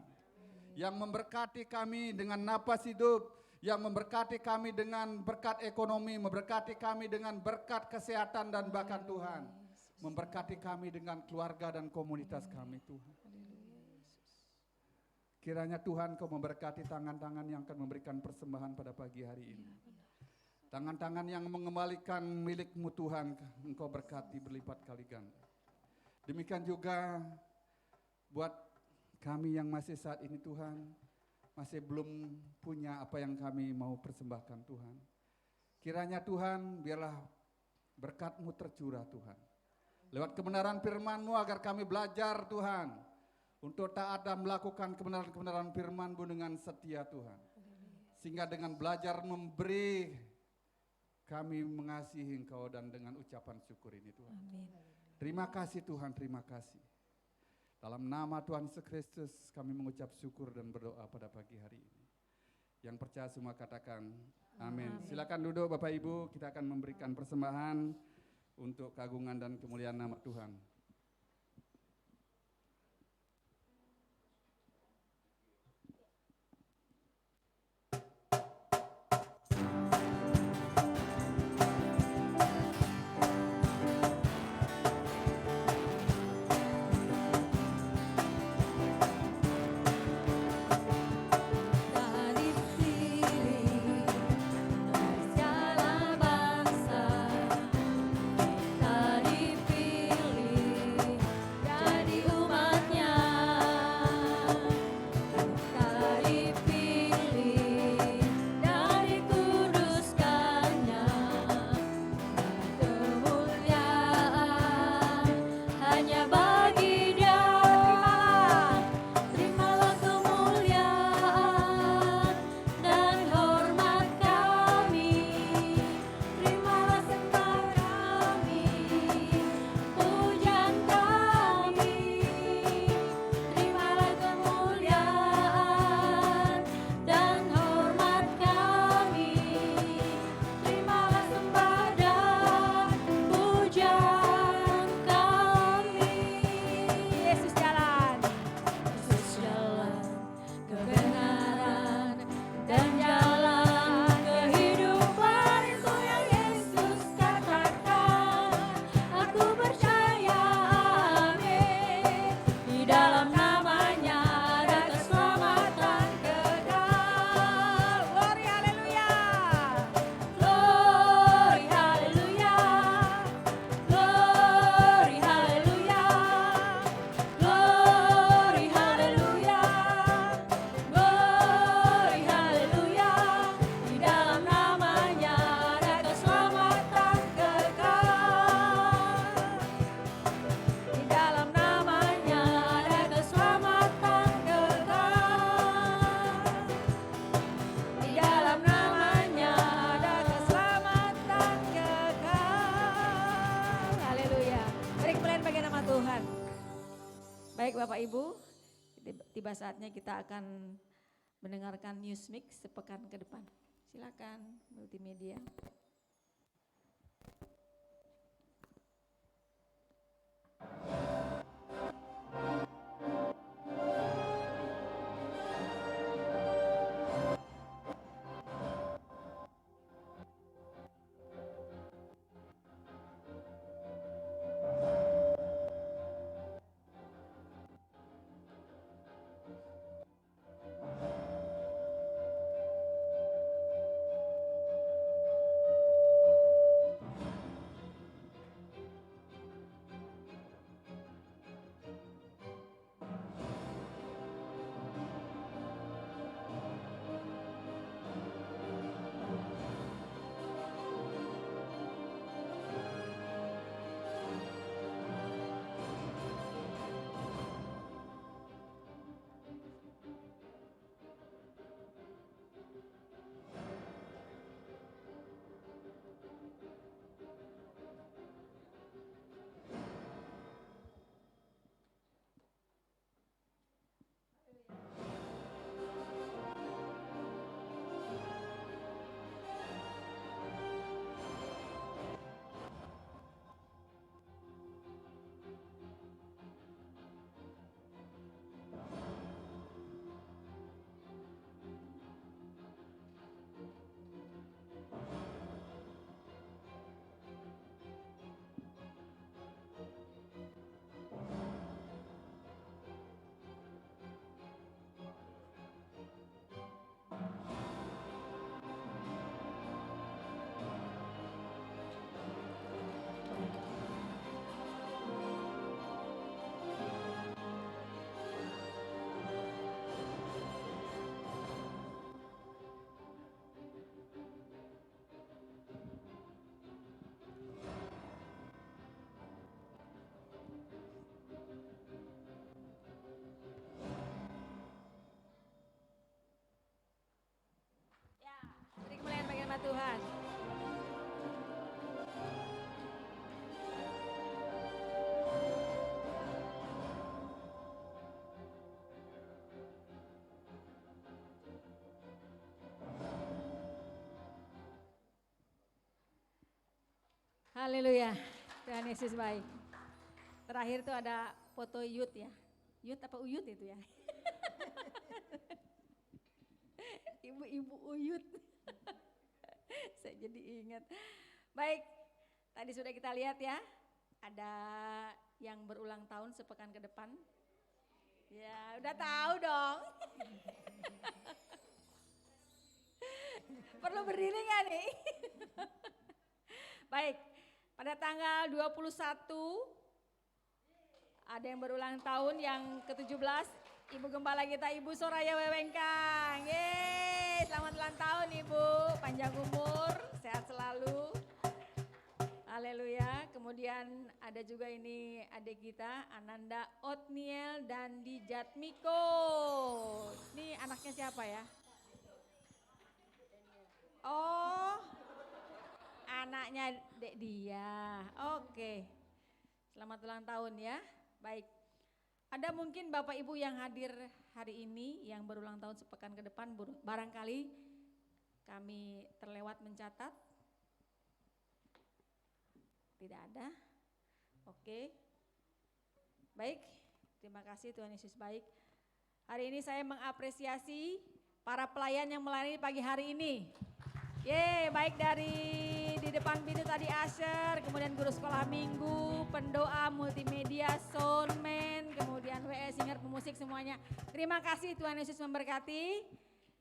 Yang memberkati kami dengan napas hidup. Yang memberkati kami dengan berkat ekonomi. Memberkati kami dengan berkat kesehatan dan bahkan Tuhan. Memberkati kami dengan keluarga dan komunitas kami Tuhan. Kiranya Tuhan Kau memberkati tangan-tangan yang akan memberikan persembahan pada pagi hari ini. Tangan-tangan yang mengembalikan milik-Mu Tuhan, Engkau berkati berlipat kali ganda. Demikian juga buat kami yang masih saat ini Tuhan, masih belum punya apa yang kami mau persembahkan Tuhan. Kiranya Tuhan biarlah berkat-Mu tercurah Tuhan. Lewat kebenaran firman-Mu agar kami belajar Tuhan. Untuk taat dan melakukan kebenaran-kebenaran firman-Mu dengan setia Tuhan. Sehingga dengan belajar memberi, kami mengasihi Engkau dan dengan ucapan syukur ini Tuhan. Amin. Terima kasih Tuhan, terima kasih. Dalam nama Tuhan Yesus Kristus kami mengucap syukur dan berdoa pada pagi hari ini. Yang percaya semua katakan amin. Silakan duduk Bapak Ibu, kita akan memberikan persembahan untuk keagungan dan kemuliaan nama Tuhan. Segala bangsa kita dipilih. Baik Bapak Ibu, tiba saatnya kita akan mendengarkan news mix sepekan ke depan. Silakan multimedia. Beri kemuliaan bagi nama Tuhan. Haleluya, Tuhan Yesus baik. Terakhir tuh ada foto Yud ya. Yud apa Uyut itu ya? Ibu-ibu Uyut. Saya jadi ingat. Baik, tadi sudah kita lihat ya, ada yang berulang tahun sepekan ke depan. Ya, udah tahu dong. Perlu berdiri nggak nih? Baik, pada tanggal 21 ada yang berulang tahun yang ke-17, Ibu Gembala kita Ibu Soraya Wewengkang. Yeay, selamat ulang tahun Ibu, panjang umur, sehat selalu. Haleluya. Kemudian ada juga ini adik kita Ananda Otniel dan Dijatmiko. Ini anaknya siapa ya? Oh, anaknya Dek Dia. Oke. Selamat ulang tahun ya. Baik. Ada mungkin Bapak Ibu yang hadir hari ini yang berulang tahun sepekan ke depan, barangkali kami terlewat mencatat. Tidak ada. Oke. Baik. Terima kasih Tuhan Yesus baik. Hari ini saya mengapresiasi para pelayan yang melayani pagi hari ini. Baik dari di depan pintu tadi Asher, kemudian guru sekolah minggu, pendoa, multimedia, soundman, kemudian WS, singer, pemusik semuanya. Terima kasih Tuhan Yesus memberkati.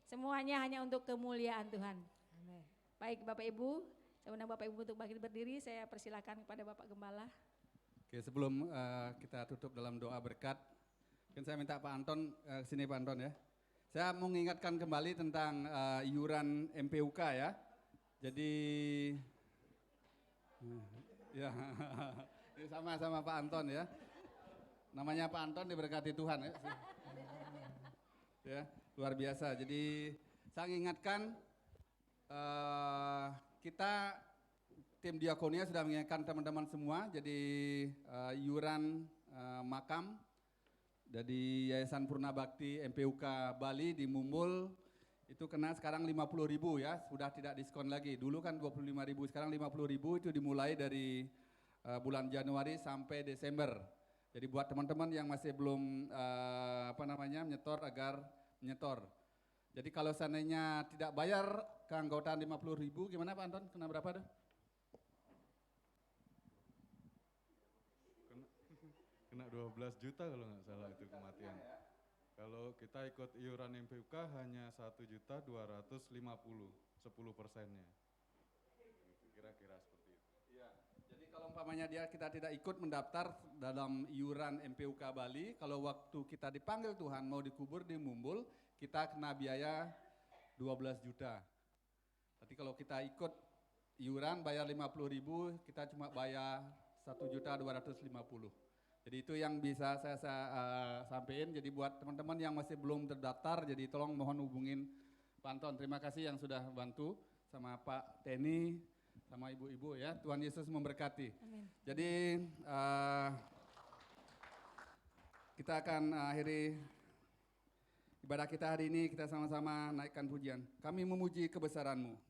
Semuanya hanya untuk kemuliaan Tuhan. Amin. Baik Bapak Ibu, saya undang Bapak Ibu untuk bangkit berdiri, saya persilakan kepada Bapak Gembala. Oke, sebelum kita tutup dalam doa berkat, mungkin saya minta Pak Anton sini Pak Anton ya. Saya mau mengingatkan kembali tentang iuran MPUK ya. Jadi ya ini sama Pak Anton ya. Namanya Pak Anton diberkati Tuhan ya. Ya, luar biasa. Jadi saya ingatkan kita tim Diakonia sudah mengingatkan teman-teman semua. Jadi iuran makam dari Yayasan Purna Bakti MPUK Bali di Mumbul itu kena sekarang 50.000 ya, sudah tidak diskon lagi. Dulu kan 25.000, sekarang 50.000 itu dimulai dari bulan Januari sampai Desember. Jadi buat teman-teman yang masih belum menyetor agar menyetor. Jadi kalau seandainya tidak bayar keanggotaan 50.000 gimana Pak Anton? Kena berapa tuh? Kena 12 juta kalau nggak salah itu kematian. Kalau kita ikut iuran MPUK hanya 1.250.000, 10%-nya. Kira-kira seperti itu. Iya. Jadi kalau umpamanya kita tidak ikut mendaftar dalam iuran MPUK Bali, kalau waktu kita dipanggil Tuhan mau dikubur di Mumbul, kita kena biaya 12 juta. Tapi kalau kita ikut iuran bayar 50.000, kita cuma bayar 1.250.000. Jadi itu yang bisa saya sampaikan. Jadi buat teman-teman yang masih belum terdaftar, jadi tolong mohon hubungin Pak Anton. Terima kasih yang sudah bantu sama Pak Teni, sama ibu-ibu ya. Tuhan Yesus memberkati. Amin. Jadi kita akan akhiri ibadah kita hari ini. Kita sama-sama naikkan pujian. Kami memuji kebesaran-Mu.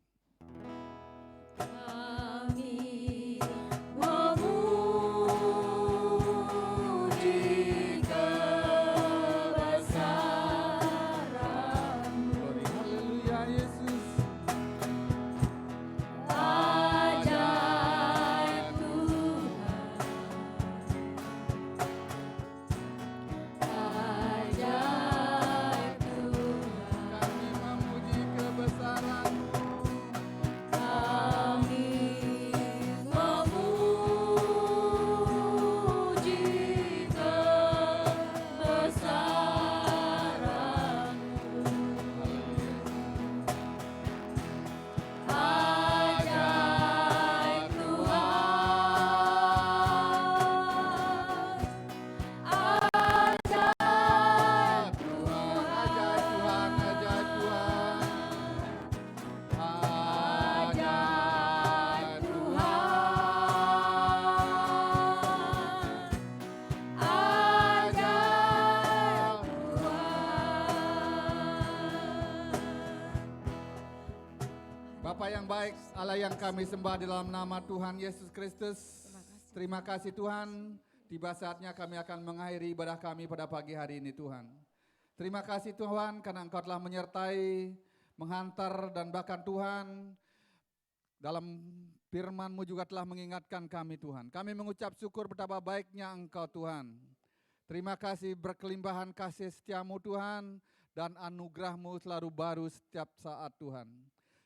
Bapa yang baik, Allah yang kami sembah di dalam nama Tuhan Yesus Kristus. Terima kasih Tuhan, tiba saatnya kami akan mengakhiri ibadah kami pada pagi hari ini Tuhan. Terima kasih Tuhan karena Engkau telah menyertai, menghantar dan bahkan Tuhan dalam firman-Mu juga telah mengingatkan kami Tuhan. Kami mengucap syukur betapa baiknya Engkau Tuhan. Terima kasih berkelimbahan kasih setia-Mu Tuhan dan anugerah-Mu selalu baru setiap saat Tuhan.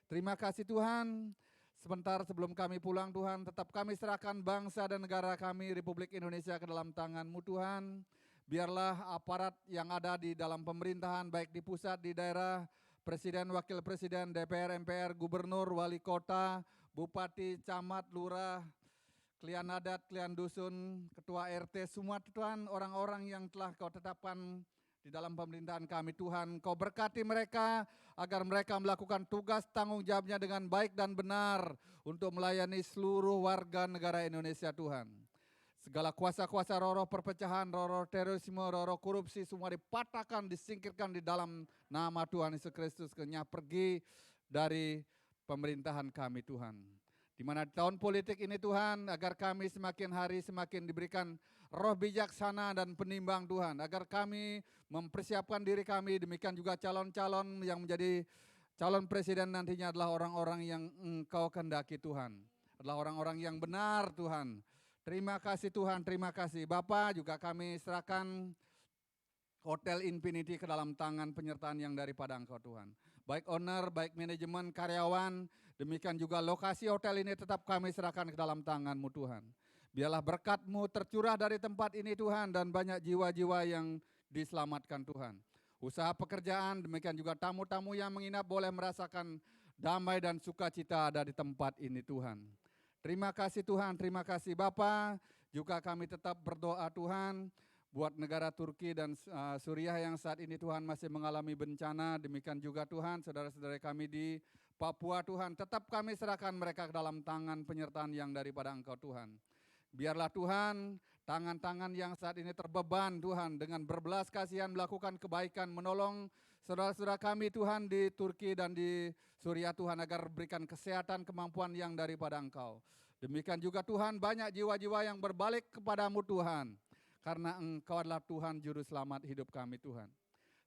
Terima kasih Tuhan, sebentar sebelum kami pulang Tuhan, tetap kami serahkan bangsa dan negara kami, Republik Indonesia ke dalam tangan-Mu Tuhan. Biarlah aparat yang ada di dalam pemerintahan, baik di pusat, di daerah, Presiden, Wakil Presiden, DPR, MPR, Gubernur, Wali Kota, Bupati, Camat, Lurah, Klian Adat, Klian Dusun, Ketua RT, semua Tuhan, orang-orang yang telah Kau tetapkan di dalam pemerintahan kami Tuhan, Kau berkati mereka agar mereka melakukan tugas tanggung jawabnya dengan baik dan benar untuk melayani seluruh warga negara Indonesia Tuhan. Segala kuasa-kuasa roh-roh perpecahan, roh-roh terorisme, roh-roh korupsi semua dipatahkan, disingkirkan di dalam nama Tuhan Yesus Kristus, kenyah pergi dari pemerintahan kami Tuhan. Di mana di tahun politik ini Tuhan, agar kami semakin hari semakin diberikan roh bijaksana dan penimbang Tuhan, agar kami mempersiapkan diri kami, demikian juga calon-calon yang menjadi calon presiden nantinya adalah orang-orang yang Engkau kehendaki Tuhan, adalah orang-orang yang benar Tuhan. Terima kasih Tuhan, terima kasih Bapa, juga kami serahkan Hotel Infinity ke dalam tangan penyertaan yang daripada Engkau Tuhan. Baik owner, baik manajemen, karyawan, demikian juga lokasi hotel ini tetap kami serahkan ke dalam tangan-Mu Tuhan. Biarlah berkat-Mu tercurah dari tempat ini Tuhan dan banyak jiwa-jiwa yang diselamatkan Tuhan. Usaha pekerjaan, demikian juga tamu-tamu yang menginap boleh merasakan damai dan sukacita ada di tempat ini Tuhan. Terima kasih Tuhan, terima kasih Bapa. Juga kami tetap berdoa Tuhan buat negara Turki dan Suriah yang saat ini Tuhan masih mengalami bencana. Demikian juga Tuhan saudara-saudara kami di Papua Tuhan. Tetap kami serahkan mereka ke dalam tangan penyertaan yang daripada Engkau Tuhan. Biarlah Tuhan tangan-tangan yang saat ini terbeban Tuhan dengan berbelas kasihan melakukan kebaikan, menolong saudara-saudara kami Tuhan di Turki dan di Suriah Tuhan agar berikan kesehatan, kemampuan yang daripada Engkau. Demikian juga Tuhan banyak jiwa-jiwa yang berbalik kepadamu Tuhan. Karena Engkau adalah Tuhan Juru Selamat hidup kami Tuhan.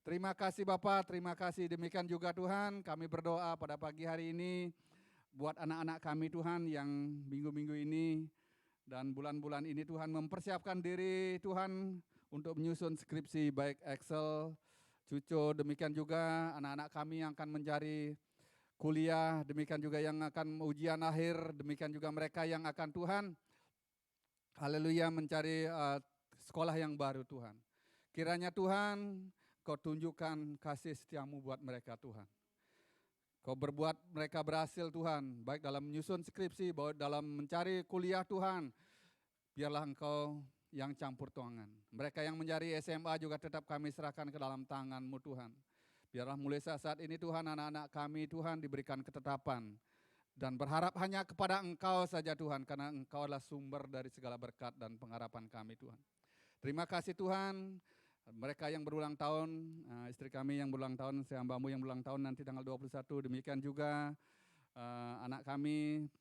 Terima kasih Bapak, terima kasih. Demikian juga Tuhan, kami berdoa pada pagi hari ini buat anak-anak kami Tuhan yang minggu-minggu ini dan bulan-bulan ini Tuhan mempersiapkan diri Tuhan untuk menyusun skripsi baik Excel, Cuco, demikian juga anak-anak kami yang akan mencari kuliah, demikian juga yang akan ujian akhir, demikian juga mereka yang akan Tuhan, haleluya, mencari sekolah yang baru Tuhan. Kiranya Tuhan, Kau tunjukkan kasih setiamu buat mereka Tuhan. Kau berbuat mereka berhasil Tuhan, baik dalam menyusun skripsi, baik dalam mencari kuliah Tuhan. Biarlah Engkau yang campur tangan. Mereka yang mencari SMA juga tetap kami serahkan ke dalam tangan-Mu Tuhan. Biarlah mulai saat ini Tuhan, anak-anak kami Tuhan diberikan ketetapan. Dan berharap hanya kepada Engkau saja Tuhan, karena Engkau adalah sumber dari segala berkat dan pengharapan kami Tuhan. Terima kasih Tuhan. Mereka yang berulang tahun, istri kami yang berulang tahun, hambamu yang berulang tahun nanti tanggal 21, demikian juga anak kami,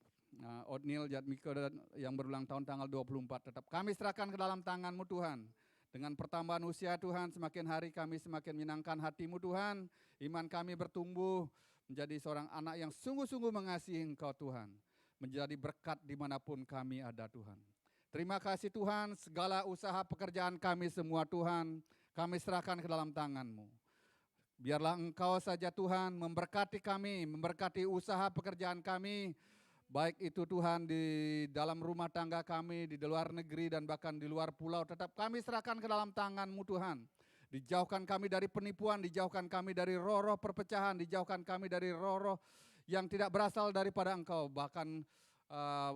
Otnil, Jatmiko yang berulang tahun tanggal 24, tetap kami serahkan ke dalam tangan-Mu Tuhan. Dengan pertambahan usia Tuhan, semakin hari kami semakin menyenangkan hati-Mu Tuhan, iman kami bertumbuh menjadi seorang anak yang sungguh-sungguh mengasihi Engkau Tuhan, menjadi berkat dimanapun kami ada Tuhan. Terima kasih Tuhan, segala usaha pekerjaan kami semua Tuhan, kami serahkan ke dalam tangan-Mu. Biarlah Engkau saja Tuhan memberkati kami, memberkati usaha pekerjaan kami, baik itu Tuhan di dalam rumah tangga kami, di luar negeri dan bahkan di luar pulau, tetap kami serahkan ke dalam tangan-Mu Tuhan. Dijauhkan kami dari penipuan, dijauhkan kami dari roh-roh perpecahan, dijauhkan kami dari roh-roh yang tidak berasal daripada Engkau, bahkan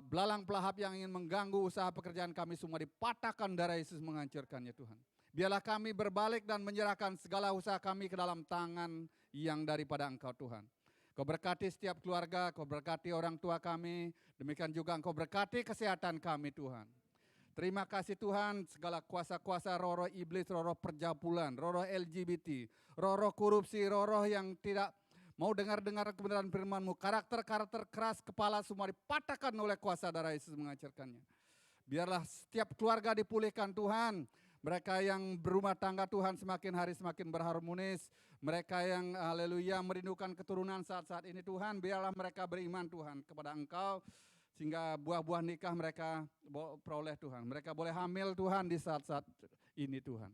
belalang pelahap yang ingin mengganggu usaha pekerjaan kami semua dipatahkan darah Yesus menghancurkannya Tuhan. Biarlah kami berbalik dan menyerahkan segala usaha kami ke dalam tangan yang daripada Engkau Tuhan. Kau berkati setiap keluarga, Kau berkati orang tua kami, demikian juga Engkau berkati kesehatan kami Tuhan. Terima kasih Tuhan, segala kuasa-kuasa roh-roh iblis, roh-roh perjabulan, roh-roh LGBT, roh-roh korupsi, roh-roh yang tidak mau dengar-dengar kebenaran firman-Mu, karakter-karakter keras kepala semua dipatahkan oleh kuasa darah Yesus mengajarkannya. Biarlah setiap keluarga dipulihkan Tuhan. Mereka yang berumah tangga Tuhan semakin hari semakin berharmonis. Mereka yang haleluya merindukan keturunan saat-saat ini Tuhan. Biarlah mereka beriman Tuhan kepada Engkau. Sehingga buah-buah nikah mereka peroleh Tuhan. Mereka boleh hamil Tuhan di saat-saat ini Tuhan.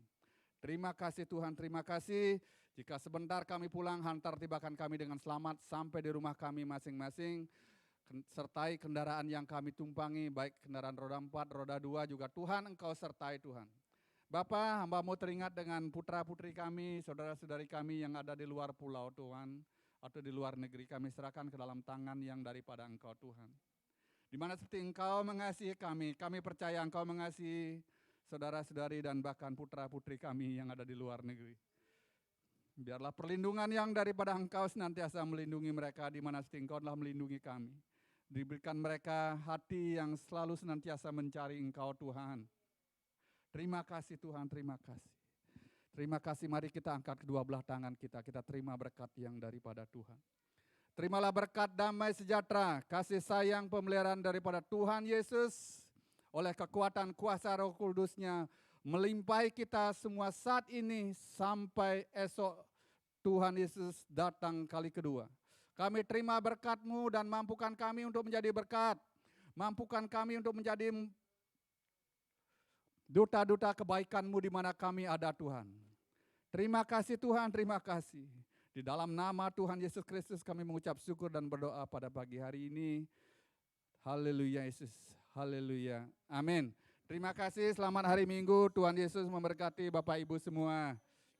Terima kasih Tuhan, terima kasih. Jika sebentar kami pulang, hantar tibakan kami dengan selamat sampai di rumah kami masing-masing. Sertai kendaraan yang kami tumpangi, baik kendaraan roda 4, roda 2 juga Tuhan Engkau sertai Tuhan. Bapa, hamba-Mu teringat dengan putra-putri kami, saudara-saudari kami yang ada di luar pulau Tuhan, atau di luar negeri, kami serahkan ke dalam tangan yang daripada Engkau Tuhan. Di mana seperti Engkau mengasihi kami percaya Engkau mengasihi saudara-saudari dan bahkan putra-putri kami yang ada di luar negeri. Biarlah perlindungan yang daripada Engkau senantiasa melindungi mereka di mana Engkau telah melindungi kami. Diberikan mereka hati yang selalu senantiasa mencari Engkau Tuhan. Terima kasih Tuhan, terima kasih. Terima kasih, mari kita angkat kedua belah tangan kita terima berkat yang daripada Tuhan. Terimalah berkat damai sejahtera, kasih sayang pemeliharaan daripada Tuhan Yesus oleh kekuatan kuasa Roh Kudus-Nya melimpahi kita semua saat ini sampai esok Tuhan Yesus datang kali kedua. Kami terima berkat-Mu dan mampukan kami untuk menjadi berkat. Mampukan kami untuk menjadi duta-duta kebaikan-Mu di mana kami ada Tuhan. Terima kasih Tuhan, terima kasih. Di dalam nama Tuhan Yesus Kristus kami mengucap syukur dan berdoa pada pagi hari ini. Haleluya Yesus, haleluya, amin. Terima kasih, selamat hari Minggu, Tuhan Yesus memberkati Bapak Ibu semua.